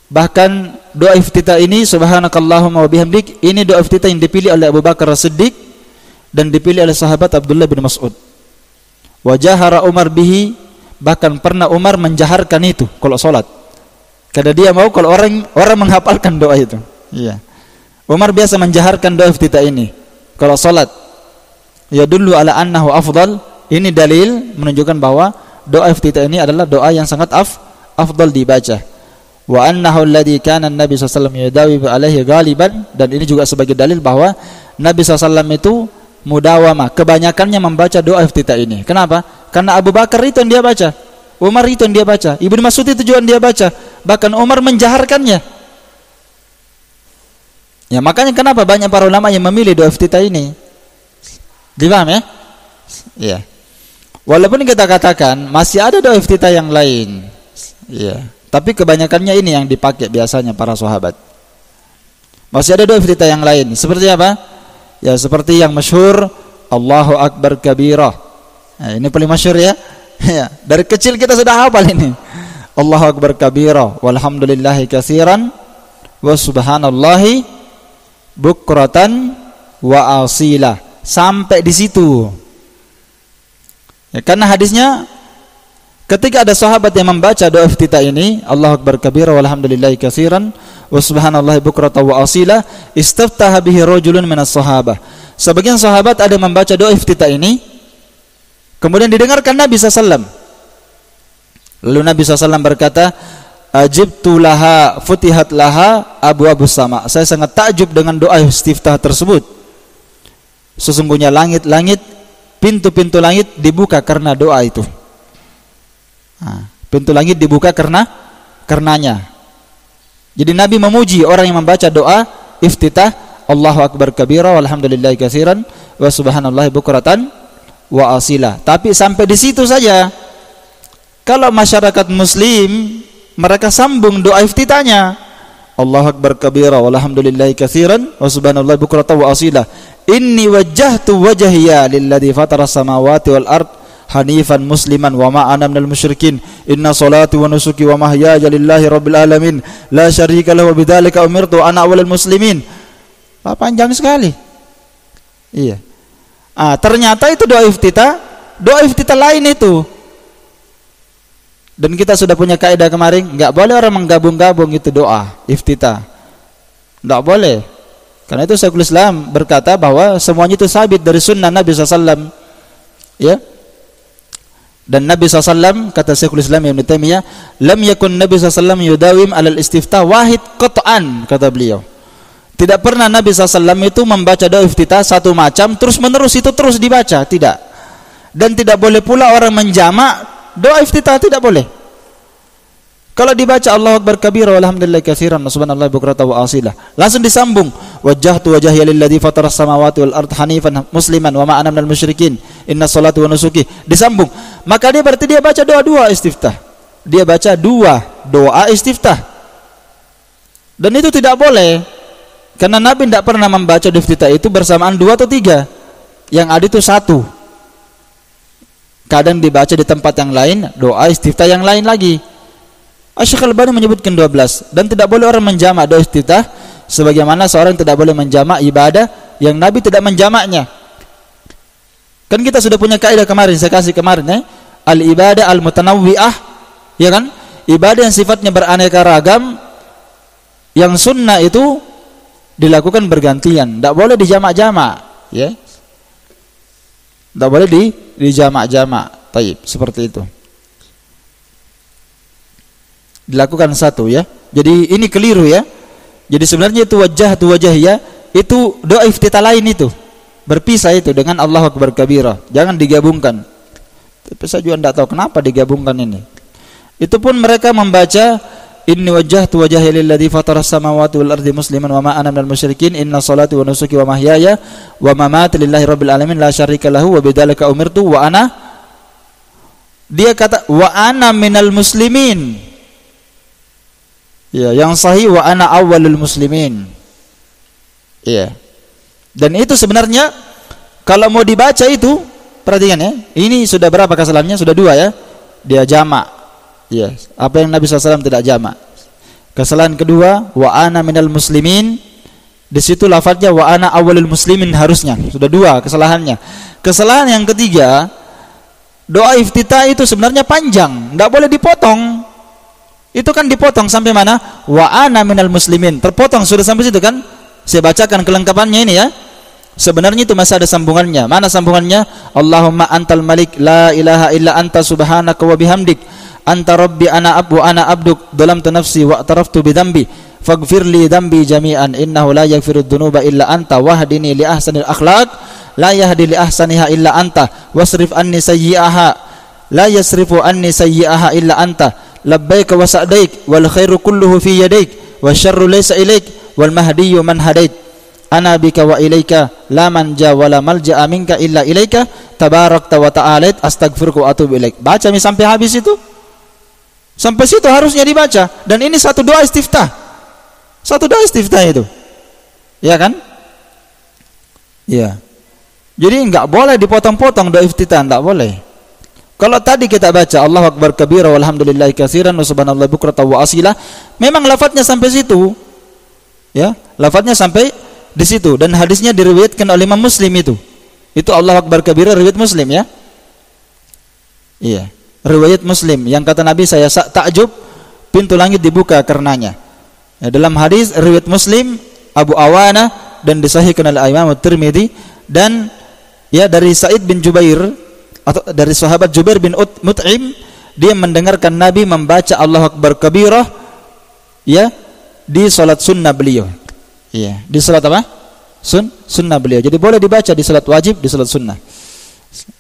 A: Bahkan doa iftitah ini, subhanakallahumma wa bihamdik, ini doa iftitah yang dipilih oleh Abu Bakar As-Siddiq dan dipilih oleh sahabat Abdullah bin Mas'ud. Wa jahara Umar bihi, bahkan pernah Umar menjaharkan itu kalau salat. Karena dia mau kalau orang menghafalkan doa itu. Iya. Umar biasa menjaharkan doa iftitah ini kalau salat. Ya dulu ala annahu afdal. Ini dalil menunjukkan bahwa doa iftitah ini adalah doa yang sangat afdal dibaca. Wa annahu alladhi kana an-nabi sallallahu alaihi wasallam yudawi alaihi ghaliban, dan ini juga sebagai dalil bahwa Nabi SAW itu mudawamah, kebanyakannya membaca doa iftitah ini. Kenapa? Karena Abu Bakar itu yang dia baca, Umar itu yang dia baca, Ibnu Mas'ud itu juga yang dia baca, bahkan Umar menjaharkannya. Ya, makanya kenapa banyak para ulama yang memilih doa iftitah ini. Dipaham ya? Iya. Walaupun kita katakan masih ada doa iftitah yang lain. Iya. Tapi kebanyakannya ini yang dipakai biasanya para sahabat. Masih ada doa iftitah yang lain. Seperti apa? Ya, seperti yang masyhur, Allahu Akbar kabira. Nah, ini paling masyhur ya. Ya, dari kecil kita sudah hafal ini. Allahu Akbar kabira walhamdulillahi katsiran wa subhanallahi bukratan wa asila. Sampai di situ. Ya, karena hadisnya ketika ada sahabat yang membaca doa iftitah ini, Allahu akbar kabira walhamdulillahi katsiran wa subhanallahi bukratan wa asila, istaftaha bihi rajulun minas sahabah. Sebagian sahabat ada yang membaca doa iftitah ini, kemudian didengarkan Nabi SAW. Lalu Nabi SAW berkata, ajibtu laha futihat laha abu sama. Saya sangat takjub dengan doa istiftah tersebut. Sesungguhnya langit-langit, pintu-pintu langit dibuka karena doa itu. Pintu langit dibuka karenanya. Jadi Nabi memuji orang yang membaca doa iftitah, Allahu akbar kabira walhamdulillahi katsiran wa subhanallahi bukratan wa asila. Tapi sampai di situ saja. Kalau masyarakat muslim, mereka sambung doa iftitahnya, Allahu akbar kabira walhamdulillahi katsiran wa subhanallahi bukratan wa asila. Inni wajjahtu wajhiya lilladzi fatara samawati wal ard hanifan musliman wa ma ana minal musyrikin. Inna salati wa nusuki wa mahyaya lillahi rabbil alamin la syarika lahu wa bidzalika umirtu ana awwalul muslimin. Panjang sekali. Iya. Ternyata itu doa iftitah lain itu. Dan kita sudah punya kaidah kemarin, enggak boleh orang menggabung-gabung itu doa iftitah. Enggak boleh. Karena itu Syekhul Islam berkata bahwa semuanya itu sabit dari sunnah Nabi SAW. Ya. Dan Nabi SAW, kata Syekhul Islam Ibnu Taimiyah, lam yakun Nabi SAW yudawim alal istiftah wahid qat'an, kata beliau. Tidak pernah Nabi SAW itu membaca doa iftitah satu macam terus menerus itu terus dibaca, tidak. Dan tidak boleh pula orang menjamak doa iftitah, tidak boleh. Kalau dibaca Allahu akbar kabira walhamdulillahi katsiran wa subhanallahi bukratan wa asila, langsung disambung wajjahtu wajhiya lilladzi fatara samawati wal ard hanifan musliman wa ma ana minal musyrikin inna salati wa nusuki, disambung. Maka dia berarti dia baca doa istiftah. Dia baca dua doa istiftah. Dan itu tidak boleh. Karena Nabi tidak pernah membaca doa iftitah itu bersamaan dua atau tiga. Yang ada itu satu. Kadang dibaca di tempat yang lain, doa istiftah yang lain lagi. Syekh Al-Albani menyebutkan 12. Dan tidak boleh orang menjamak doa istiftah, sebagaimana seorang tidak boleh menjamak ibadah yang Nabi tidak menjamaknya. Kan kita sudah punya kaidah kemarin, saya kasih kemarin, al-ibadah al-mutanawwi'ah, ya kan? Ibadah yang sifatnya beraneka ragam, yang sunnah itu dilakukan bergantian, tidak boleh dijamak-jamak, ya. Tidak boleh dijamak-jamak. Taib, seperti itu. Dilakukan satu, ya. Jadi ini keliru, ya. Jadi sebenarnya itu wajhiyah itu doa iftitah lain itu. Berpisah itu dengan Allahu akbar kabira. Jangan digabungkan. Tapi saya juga tidak tahu kenapa digabungkan ini. Itu pun mereka membaca inni wajjahtu wajhiya lilladzi fatara samawati wal ardi musliman wa ma ana minal musyrikin inna salati wa nusuki wa mahyaya wa mamati lillahi rabbil alamin la syarika lahu wa bidzalika umirtu wa ana, dia kata wa ana minal muslimin. Ya, yang sahih wa ana awwalul muslimin. Iya. Dan itu sebenarnya kalau mau dibaca itu, perhatikan ya, ini sudah berapa kesalahannya? Sudah dua, ya. Dia jamak. Ya, apa yang Nabi SAW tidak jamak. Kesalahan kedua, wa ana minal muslimin. Di situ lafadznya wa ana awwalul muslimin harusnya. Sudah dua kesalahannya. Kesalahan yang ketiga, doa iftitah itu sebenarnya panjang, tidak boleh dipotong. Itu kan dipotong sampai mana? Wa ana minal muslimin. Terpotong sudah sampai situ kan? Saya bacakan kelengkapannya ini, ya. Sebenarnya itu masih ada sambungannya. Mana sambungannya? Allahumma antal malik la ilaha illa anta subhanaka wa bihamdik anta rabbi ana abduk dalamtu nafsi wa ataraftu bidambi faghfir li dambi jami'an innahu la yaghfiru dhunuba illa anta wahdini li ahsanil akhlaq la yahdi li ahsaniha illa anta wasrif anni sayyi'aha la yasrifu anni sayyi'aha illa anta labbaika wa sa'daik wal khairu kulluhu fi yadaik wa syarru laysa ilaik wal mahdiyyu man hadait ana bika wa ilaika la manja wa la malja'a minka illa ilaika tabarakta wa ta'alait astaghfiruka wa atubu ilaik. Baca sampai habis itu. Sampai situ harusnya dibaca. Dan ini satu doa istiftah. Satu doa istiftah itu. Ya kan? Ya. Jadi enggak boleh dipotong-potong doa iftitah, enggak boleh. Kalau tadi kita baca Allahu akbar kabira walhamdulillahi katsiran wa subhanallahi bukratan wa asila, memang lafadznya sampai situ. Ya, lafadznya sampai di situ, dan hadisnya diriwayatkan oleh Imam Muslim itu. Itu Allahu Akbar kabira riwayat Muslim ya. Iya, riwayat Muslim yang kata Nabi, saya takjub pintu langit dibuka karenanya. Ya, dalam hadis riwayat Muslim Abu Awana dan disahihkan oleh Imam Tirmidzi, dan ya dari Sa'id bin Jubair atau dari sahabat Jubair bin Mut'im, dia mendengarkan Nabi membaca Allahu Akbar kabirah ya di salat sunnah beliau. Iya, di salat apa? Sunnah beliau. Jadi boleh dibaca di salat wajib, di salat sunnah.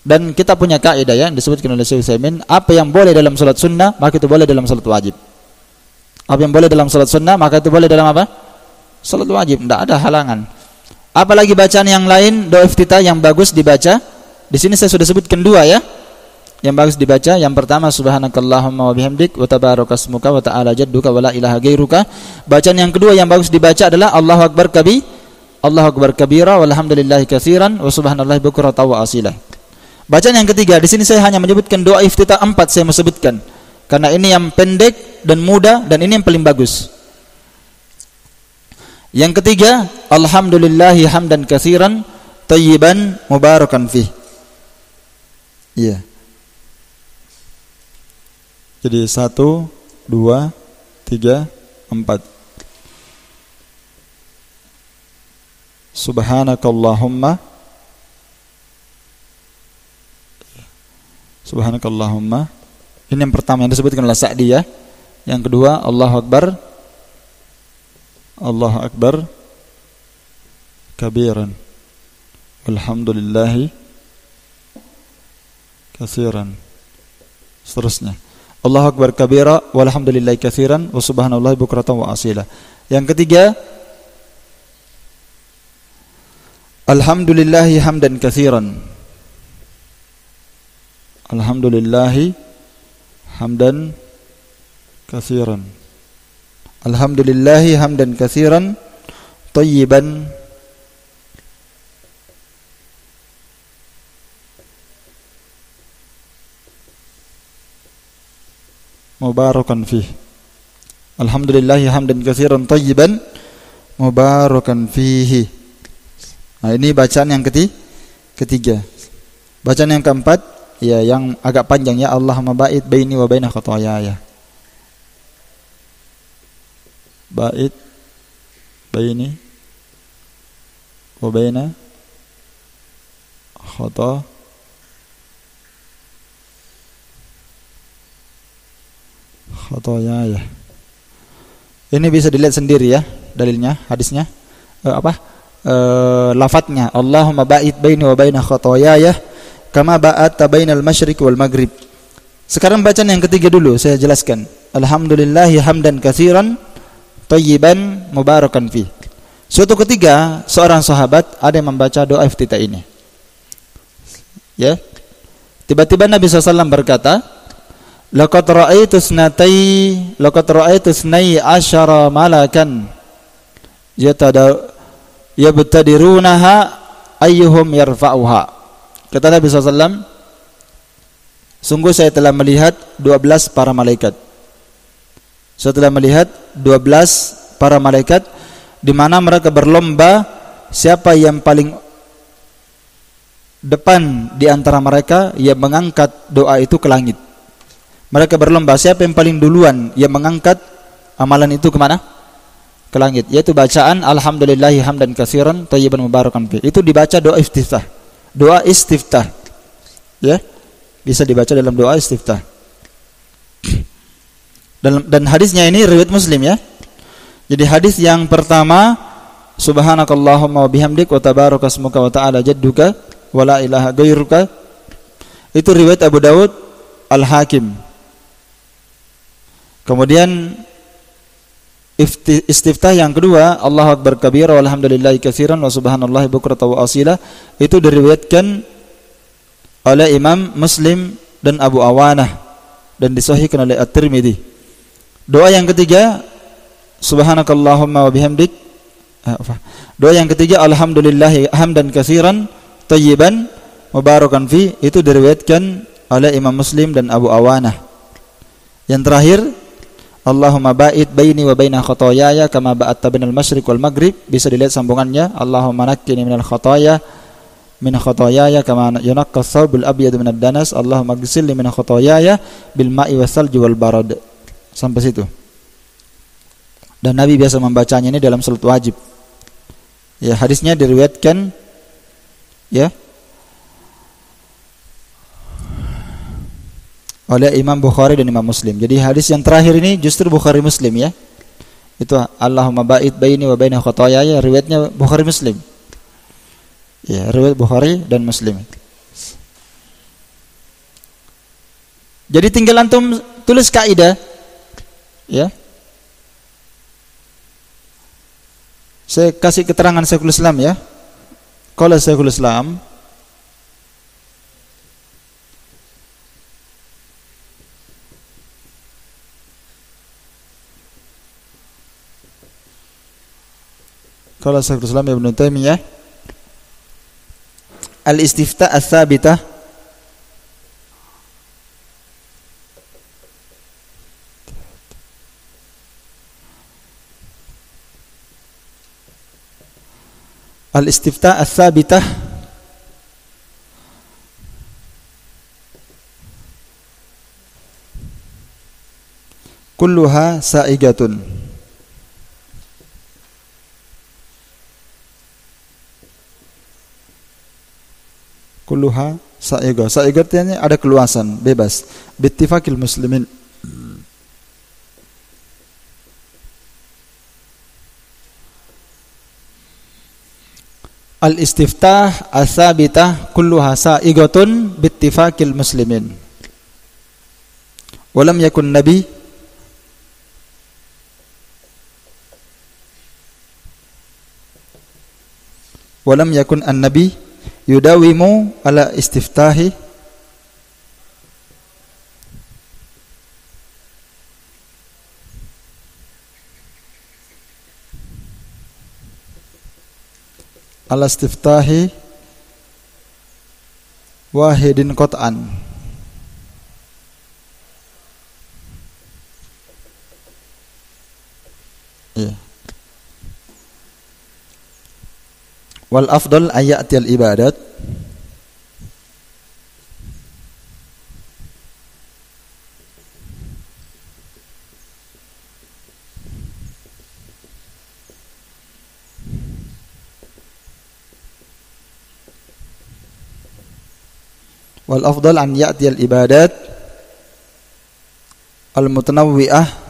A: Dan kita punya kaidah ya, disebutkan oleh Syekh Utsaimin, apa yang boleh dalam salat sunnah maka itu boleh dalam salat wajib. Apa yang boleh dalam salat sunnah maka itu boleh dalam apa? Salat wajib, tidak ada halangan. Apalagi bacaan yang lain, doa iftitah yang bagus dibaca. Di sini saya sudah sebutkan dua ya. Yang bagus dibaca, yang pertama subhanakallahumma wa bihamdik wa tabarakasmuka wa ta'ala jadduka wa la ilaha ghairuka. Bacaan yang kedua yang bagus dibaca adalah Allahu Akbar kabira walhamdulillahi katsiran wa subhanallahi bukratan wa asila. Bacaan yang ketiga, di sini saya hanya menyebutkan doa iftitah 4 saya mau sebutkan. Karena ini yang pendek dan mudah, dan ini yang paling bagus. Yang ketiga, alhamdulillahi hamdan katsiran thayyiban mubarakan fih. Iya. Jadi 1, 2, 3, 4. Subhanakallahumma ini yang pertama yang disebutkan oleh Sa'di ya. Yang kedua Allahu Akbar kabiran walhamdulillahi katsiran. Seterusnya Allahu Akbar kabira walhamdulillahi katsiran wa subhanallahi bukratan wa asila. Yang ketiga alhamdulillahi hamdan katsiran. Alhamdulillahi hamdan katsiran. Alhamdulillahi hamdan katsiran thayyiban mubarakan fih. Alhamdulillahi hamdan katsiran thayyiban mubarakan fihi. Nah, ini bacaan yang ketiga. Bacaan yang keempat ya, yang agak panjang ya, Allahumma ba'id baini wa baina khataayaya. Ba'id baini wa baina khataayaya. Ini bisa dilihat sendiri ya, dalilnya, hadisnya. Lafadznya Allahumma ba'id baini wa baina khataayaya kama ba'atta bainal masyriq wal maghrib. Sekarang bacaan yang ketiga dulu saya jelaskan. Alhamdulillahi hamdan katsiran thayyiban mubarakan fi. Suatu ketika seorang sahabat ada yang membaca doa iftitah ini. Ya. Tiba-tiba Nabi SAW berkata, laqad ra'aitu snai asyara malakan yabtadirunaha ayyuhum yarfa'uha. Kata Nabi SAW, sungguh saya telah melihat 12 para malaikat. Saya telah melihat 12 para malaikat, di mana mereka berlomba siapa yang paling depan di antara mereka yang mengangkat doa itu ke langit. Mereka berlomba siapa yang paling duluan yang mengangkat amalan itu kemana? Ke langit. Yaitu bacaan alhamdulillahi hamdan katsiran thayyiban mubarakan fi. Itu dibaca doa istiftah. Doa istiftah, ya, bisa dibaca dalam doa istiftah. Dan hadisnya ini riwayat Muslim ya. Jadi hadis yang pertama, subhanakallahumma wa bihamdik wa tabarakasmuka wa ta'ala jadduka wa la ilaha ghairuka, itu riwayat Abu Dawud, Al-Hakim. Kemudian istiftah yang kedua, Allahu Akbar kabira walhamdulillahi katsiran wa subhanallahi bukratan wa asila, itu diriwayatkan oleh Imam Muslim dan Abu Awanah dan disahihkan oleh At-Tirmidzi. Doa yang ketiga, subhanakallahumma wa bihamdik. Doa yang ketiga, alhamdulillahi hamdan katsiran thayyiban mubarakan fi, itu diriwayatkan oleh Imam Muslim dan Abu Awanah. Yang terakhir, Allahumma ba'id baini wa baina khotoyaya kama ba'adta bainal masyriq wal maghrib. Bisa dilihat sambungannya. Allahumma naqqini minal khotoya min khotoyaya kama yunaqqa thawbul abyadu minad danas. Allahumma ghsilni min khotoyaya bil ma'i wassalji wal barad. Sampai situ. Dan Nabi biasa membacanya ini dalam salat wajib. Ya, hadisnya diriwayatkan ya oleh Imam Bukhari dan Imam Muslim. Jadi hadis yang terakhir ini justru Bukhari Muslim ya. Itu Allahumma ba'id baini wa baina khotoyaya, riwayatnya Bukhari Muslim. Ya, riwayat Bukhari dan Muslim. Jadi tinggal antum tulis kaidah ya. Saya kasih keterangan Syekhul Islam ya. Qala Syekhul Islam, qala Syekhul Islam Ibnu Taimiyah, al-istifta' ats-tsabitah al-istifta' ats-tsabitah kulluha sa'igatun. Kulluha sa'iga. Sa'iga artinya ada keluasan, bebas. Bittifaqil muslimin. Al-istiftah ats-tsabitah kulluha sa'igatun bittifaqil muslimin. Walam yakun nabi walam yakun an-nabi yudawimu ala istiftahi ala istiftahi wahidin qat'an. Ya. Wal afdal ayati al ibadat wal afdal an ya'ti al ibadat al mutanawwi'ah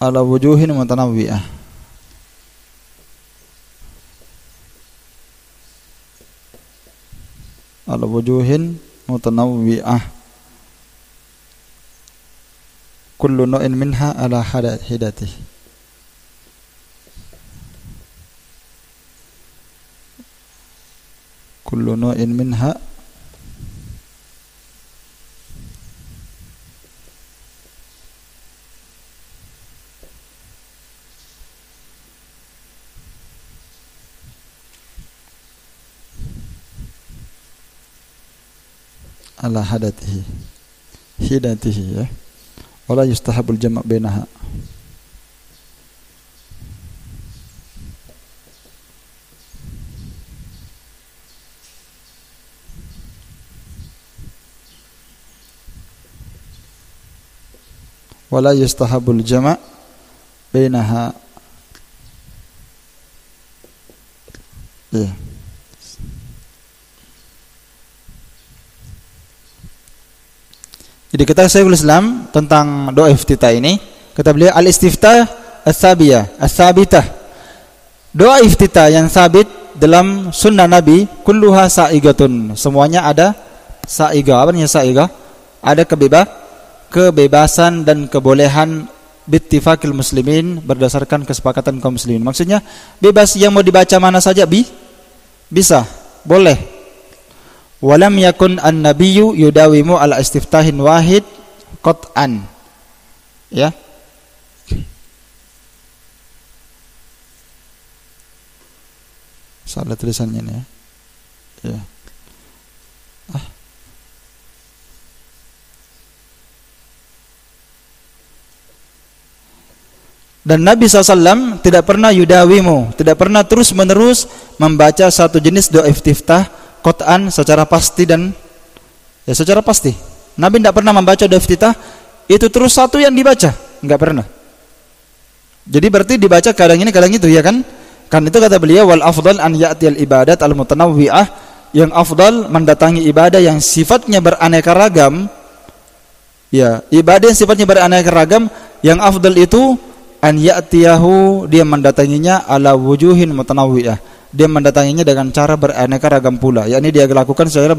A: ala wujuhin mutanawwi'ah. Ala wujuhin mutanawwi'ah. Kullu nu'in minha ala hidatih. Kullu nu'in minha ala hidatihi ya. Wala yustahabul jama' bainaha. Wala yustahabul jama' bainaha. Ya. Jadi kata Syekhul Islam tentang doa iftitah ini, kata beliau al-istiftah ats-tsabitah. Doa iftitah yang sabit dalam sunnah Nabi kulluha sa'igatun. Semuanya ada sa'iga. Apa artinya sa'iga? Ada kebebasan dan kebolehan bittifaqil muslimin, berdasarkan kesepakatan kaum muslimin. Maksudnya bebas, yang mau dibaca mana saja bisa, boleh. Walam yakun an-nabiyyu yudawimu ala istiftahin wahid qat'an. Ya. Salah tulisannya ini ya. Ya. Dan Nabi SAW tidak pernah yudawimu, tidak pernah terus menerus membaca satu jenis doa istiftah Quran secara pasti dan secara pasti. Nabi tidak pernah membaca doa istiftah itu terus satu yang dibaca, enggak pernah. Jadi berarti dibaca kadang ini kadang itu, ya kan? Kan itu kata beliau, wal afdal an ya'tiyal ibadat al mutanawwi'ah, yang afdal mendatangi ibadah yang sifatnya beraneka ragam. Ya, ibadah yang sifatnya beraneka ragam, yang afdal itu an ya'tiyahu, dia mendatanginya ala wujuhin mutanawwi'ah, dia mendatanginya dengan cara beraneka ragam pula, yakni dia lakukan secara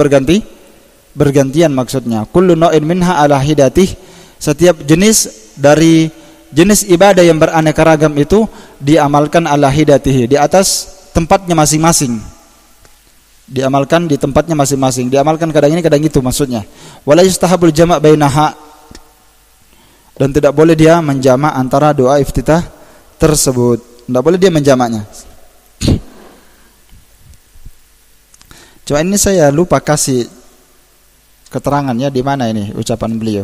A: bergantian maksudnya. Kullu nau'in minha ala hidatih, setiap jenis dari jenis ibadah yang beraneka ragam itu diamalkan ala hidatihi, di atas tempatnya masing-masing. Diamalkan di tempatnya masing-masing. Diamalkan kadang ini kadang itu maksudnya. Wala yustahabul jama' bainaha, dan tidak boleh dia menjamak antara doa iftitah tersebut. Tidak boleh dia menjamaknya. Cuma ini saya lupa kasih keterangannya di mana ini ucapan beliau.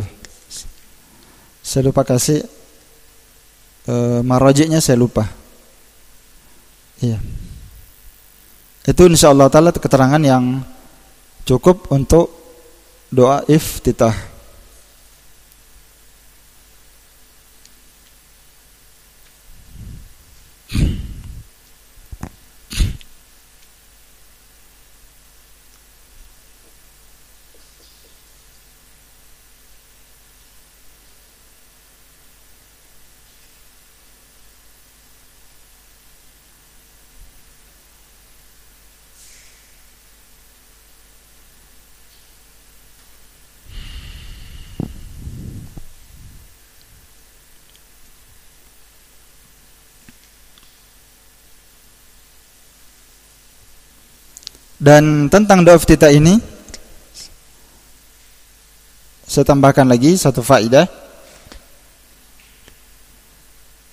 A: Saya lupa kasih marajiknya, saya lupa. Iya. Itu insyaallah taala keterangan yang cukup untuk doa iftitah. Dan tentang doa iftitah ini saya tambahkan lagi satu faedah.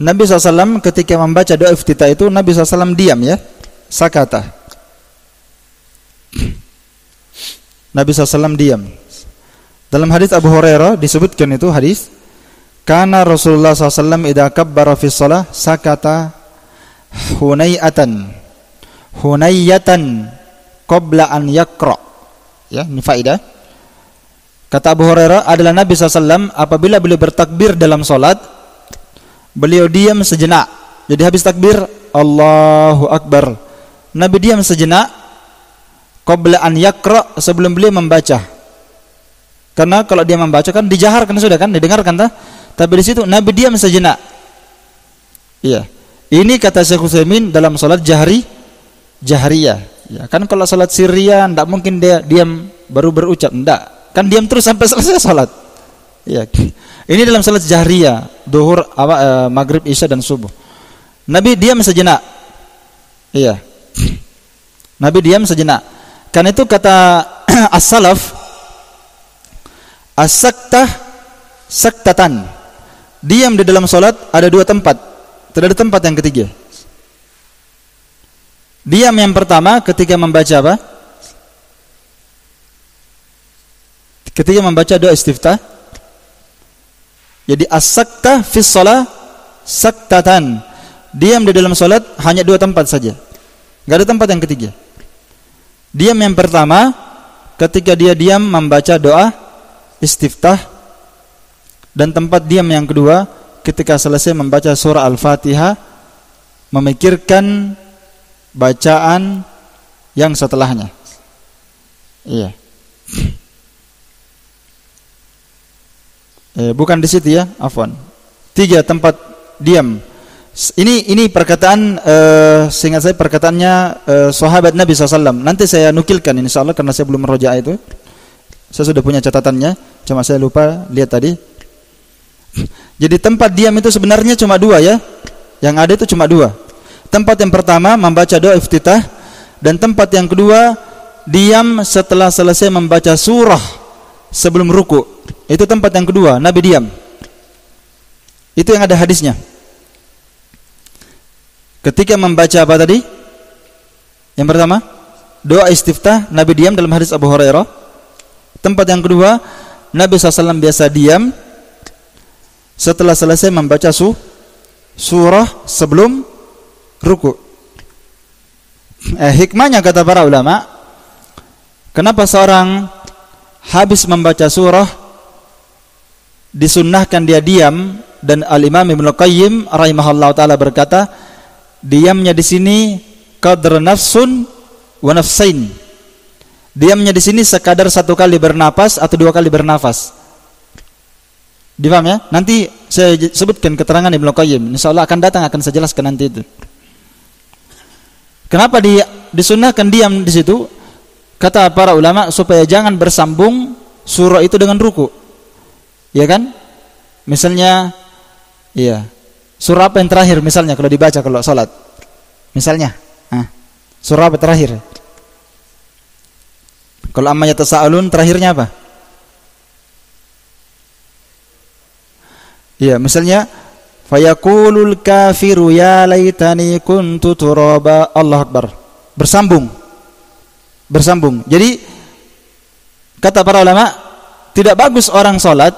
A: Nabi SAW ketika membaca doa iftitah itu Nabi SAW diam, ya, sakata. Nabi SAW diam. Dalam hadis Abu Hurairah disebutkan itu hadis, kana Rasulullah SAW idza kabbara fi shalah sakata hunayatan qabla an yaqra. Ya, ini faedah. Kata Abu Hurairah adalah Nabi SAW apabila beliau bertakbir dalam salat, beliau diam sejenak. Jadi habis takbir Allahu Akbar, Nabi diam sejenak qabla an yaqra, sebelum beliau membaca. Karena kalau dia membaca kan dijaharkan sudah kan, didengarkan tak? Tapi di situ Nabi diam sejenak. Iya. Ini kata Syekh Utsaimin dalam salat jahriyah. Ya, kan kalau salat sirriyah enggak mungkin dia diam baru berucap, enggak. Kan diam terus sampai selesai salat. Ya. Ini dalam salat jahriyah, zuhur, maghrib, isya dan subuh. Nabi diam sejenak. Iya. Nabi diam sejenak. Karena itu kata as-salaf, as-saktah saktatan. Diam di dalam salat ada dua tempat. Tidak ada tempat yang ketiga. Diam yang pertama ketika membaca apa? Ketika membaca doa istiftah. Jadi as-saktah fi shalah saktatan. Diam di dalam salat hanya dua tempat saja. Enggak ada tempat yang ketiga. Diam yang pertama ketika dia diam membaca doa istiftah, dan tempat diam yang kedua ketika selesai membaca surah Al-Fatihah, memikirkan bacaan yang setelahnya. Iya. Bukan di situ ya, afwan. 3 tempat diam. Ini perkataan seingat saya perkataannya sahabat Nabi SAW. Nanti saya nukilkan insyaallah karena saya belum meroja itu. Saya sudah punya catatannya, cuma saya lupa lihat tadi. Jadi tempat diam itu sebenarnya cuma 2 ya. Yang ada itu cuma 2. Tempat yang pertama membaca doa iftitah, dan tempat yang kedua diam setelah selesai membaca surah sebelum ruku. Itu tempat yang kedua, Nabi diam. Itu yang ada hadisnya. Ketika membaca apa tadi? Yang pertama, doa istiftah, Nabi diam dalam hadis Abu Hurairah. Tempat yang kedua, Nabi SAW biasa diam setelah selesai membaca surah sebelum ruku. Hikmahnya kata para ulama, kenapa seorang habis membaca surah disunnahkan dia diam, dan Al-Imam Ibnu Qayyim rahimahullah taala berkata, diamnya di sini qadr nafsun wa nafsain. Diamnya di sini sekadar 1 kali bernapas atau 2 kali bernapas. Dipaham ya? Nanti saya sebutkan keterangan Ibnu Qayyim. Insyaallah akan datang, akan saya jelaskan nanti itu. Kenapa disunnahkan diam di situ? Kata para ulama supaya jangan bersambung surah itu dengan ruku. Ya kan? Misalnya surah apa yang terakhir misalnya kalau dibaca kalau salat? Misalnya, surah apa terakhir? Kalau amma yatasaalun terakhirnya apa? Iya, misalnya fayaqulul kafiru ya laitani kuntu turaba. Allahu akbar. Bersambung. Jadi kata para ulama, tidak bagus orang salat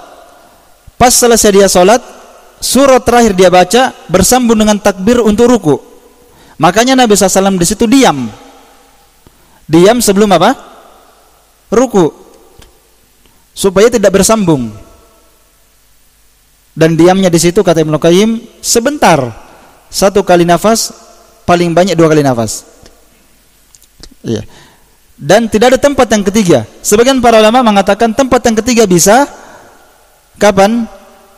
A: pas selesai dia salat, surah terakhir dia baca bersambung dengan takbir untuk ruku. Makanya Nabi SAW di situ diam sebelum apa? Ruku, supaya tidak bersambung. Dan diamnya di situ kata Ibnu Qayyim sebentar, 1 kali nafas, paling banyak 2 kali nafas. Iya. Dan tidak ada tempat yang ketiga. Sebagian para ulama mengatakan tempat yang ketiga bisa kapan?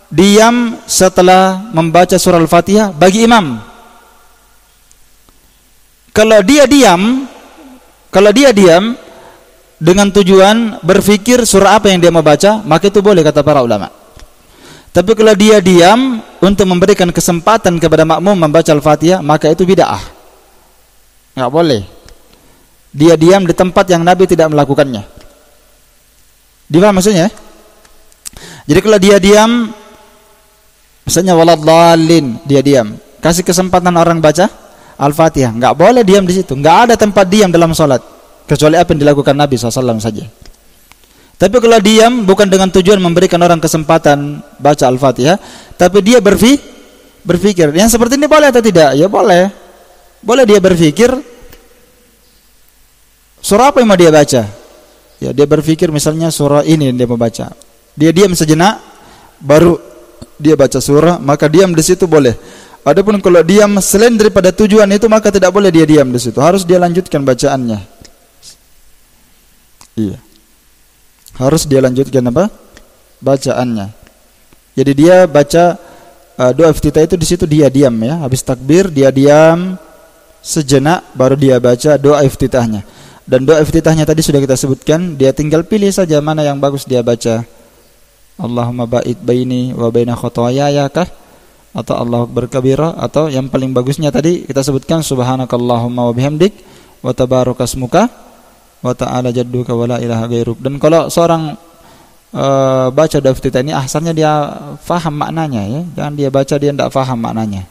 A: Diam setelah membaca surah Al-Fatihah bagi imam. Kalau dia diam dengan tujuan berpikir surah apa yang dia mau baca, maka itu boleh kata para ulama. Tapi kalau dia diam untuk memberikan kesempatan kepada makmum membaca Al-Fatihah, maka itu bid'ah. Enggak boleh. Dia diam di tempat yang Nabi tidak melakukannya. Dipaham maksudnya? Jadi kalau dia diam, misalnya waladhdallin, dia diam, kasih kesempatan orang baca Al-Fatihah, enggak boleh diam di situ. Enggak ada tempat diam dalam salat kecuali apa yang dilakukan Nabi SAW saja. Tapi kalau diam bukan dengan tujuan memberikan orang kesempatan baca Al-Fatihah, tapi dia berpikir, yang seperti ini boleh atau tidak? Ya boleh. Boleh dia berpikir surah apa yang mau dia baca. Ya, dia berpikir misalnya surah ini yang dia mau baca. Dia diam sejenak baru dia baca surah, maka diam di situ boleh. Adapun kalau diam selain daripada tujuan itu, maka tidak boleh dia diam di situ. Harus dia lanjutkan bacaannya. Iya. Harus dia lanjutkan apa? Bacaannya. Jadi dia baca doa iftitah itu di situ dia diam ya. Habis takbir dia diam sejenak baru dia baca doa iftitahnya. Dan doa iftitahnya tadi sudah kita sebutkan, dia tinggal pilih saja mana yang bagus dia baca. Allahumma ba'id baini wa baina khotoyaya kah? Atau Allahu akbar kabira, atau yang paling bagusnya tadi kita sebutkan subhanakallahumma wa bihamdik wa tabarakasmuka wa ta'ala jadduka wa la ilaha gairuk. Dan kalau seorang baca doa iftitah ini asalnya dia faham maknanya ya. Jangan dia baca dia tidak faham maknanya.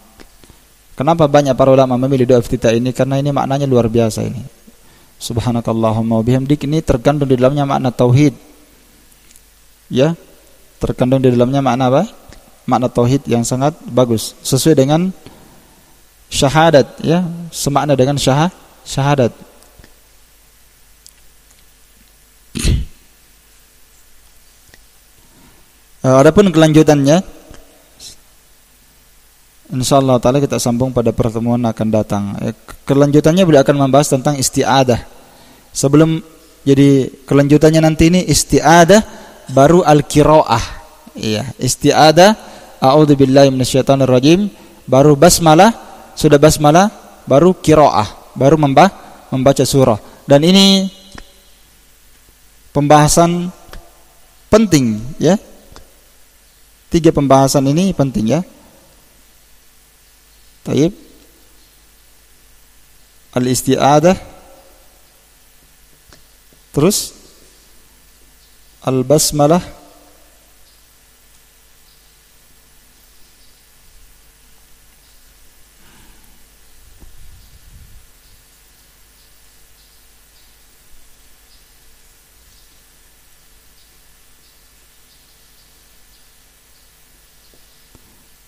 A: Kenapa banyak para ulama memilih doa iftitah ini? Karena ini maknanya luar biasa ini. Subhanakallahumma wa bihamdik ini terkandung di dalamnya makna tauhid. Ya, terkandung di dalamnya makna apa? Makna tauhid yang sangat bagus, sesuai dengan syahadat ya, semakna dengan syahadat. Adapun kelanjutannya insyaallah taala kita sambung pada pertemuan akan datang. Kelanjutannya beliau akan membahas tentang isti'adah. Sebelum jadi kelanjutannya nanti ini isti'adah baru al-qiraah. Iya, isti'adah a'udzubillahi minasyaitonirrajim baru basmalah, sudah basmalah baru qiraah, baru membaca surah. Dan ini pembahasan penting ya. 3 pembahasan ini penting ya. Taib al-isti'adah, terus al-basmalah,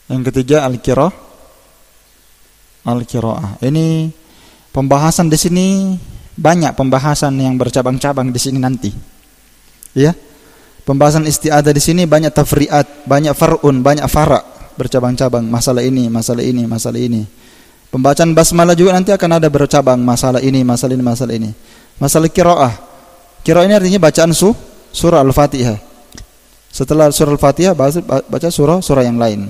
A: yang ketiga al-qiraah, al-qiraah. Ini pembahasan di sini banyak pembahasan yang bercabang-cabang di sini nanti. Ya. Pembahasan isti'adzah di sini banyak tafri'at, banyak far'un, banyak fara' bercabang-cabang, masalah ini, masalah ini, masalah ini. Pembacaan basmalah juga nanti akan ada bercabang, masalah ini, masalah ini, masalah ini. Masalah qiraah. Qiraah ini artinya bacaan surah Al-Fatihah. Setelah surah Al-Fatihah baca surah yang lain.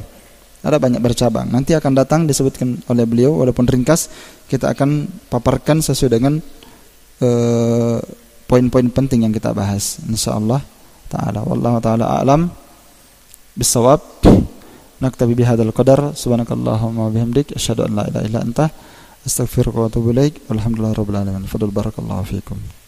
A: Ada banyak bercabang. Nanti akan datang disebutkan oleh beliau, walaupun ringkas, kita akan paparkan sesuai dengan poin-poin penting yang kita bahas, insyaallah ta'ala. Wallahu ta'ala a'lam bis-shawab. Naktabi bihadzal qadar. Subhanakallahumma wa bihamdik asyhadu an la ilaha illa anta astaghfiruka wa atubu ilaik. Walhamdulillahirabbil alamin. Fadl barakallahu fiikum.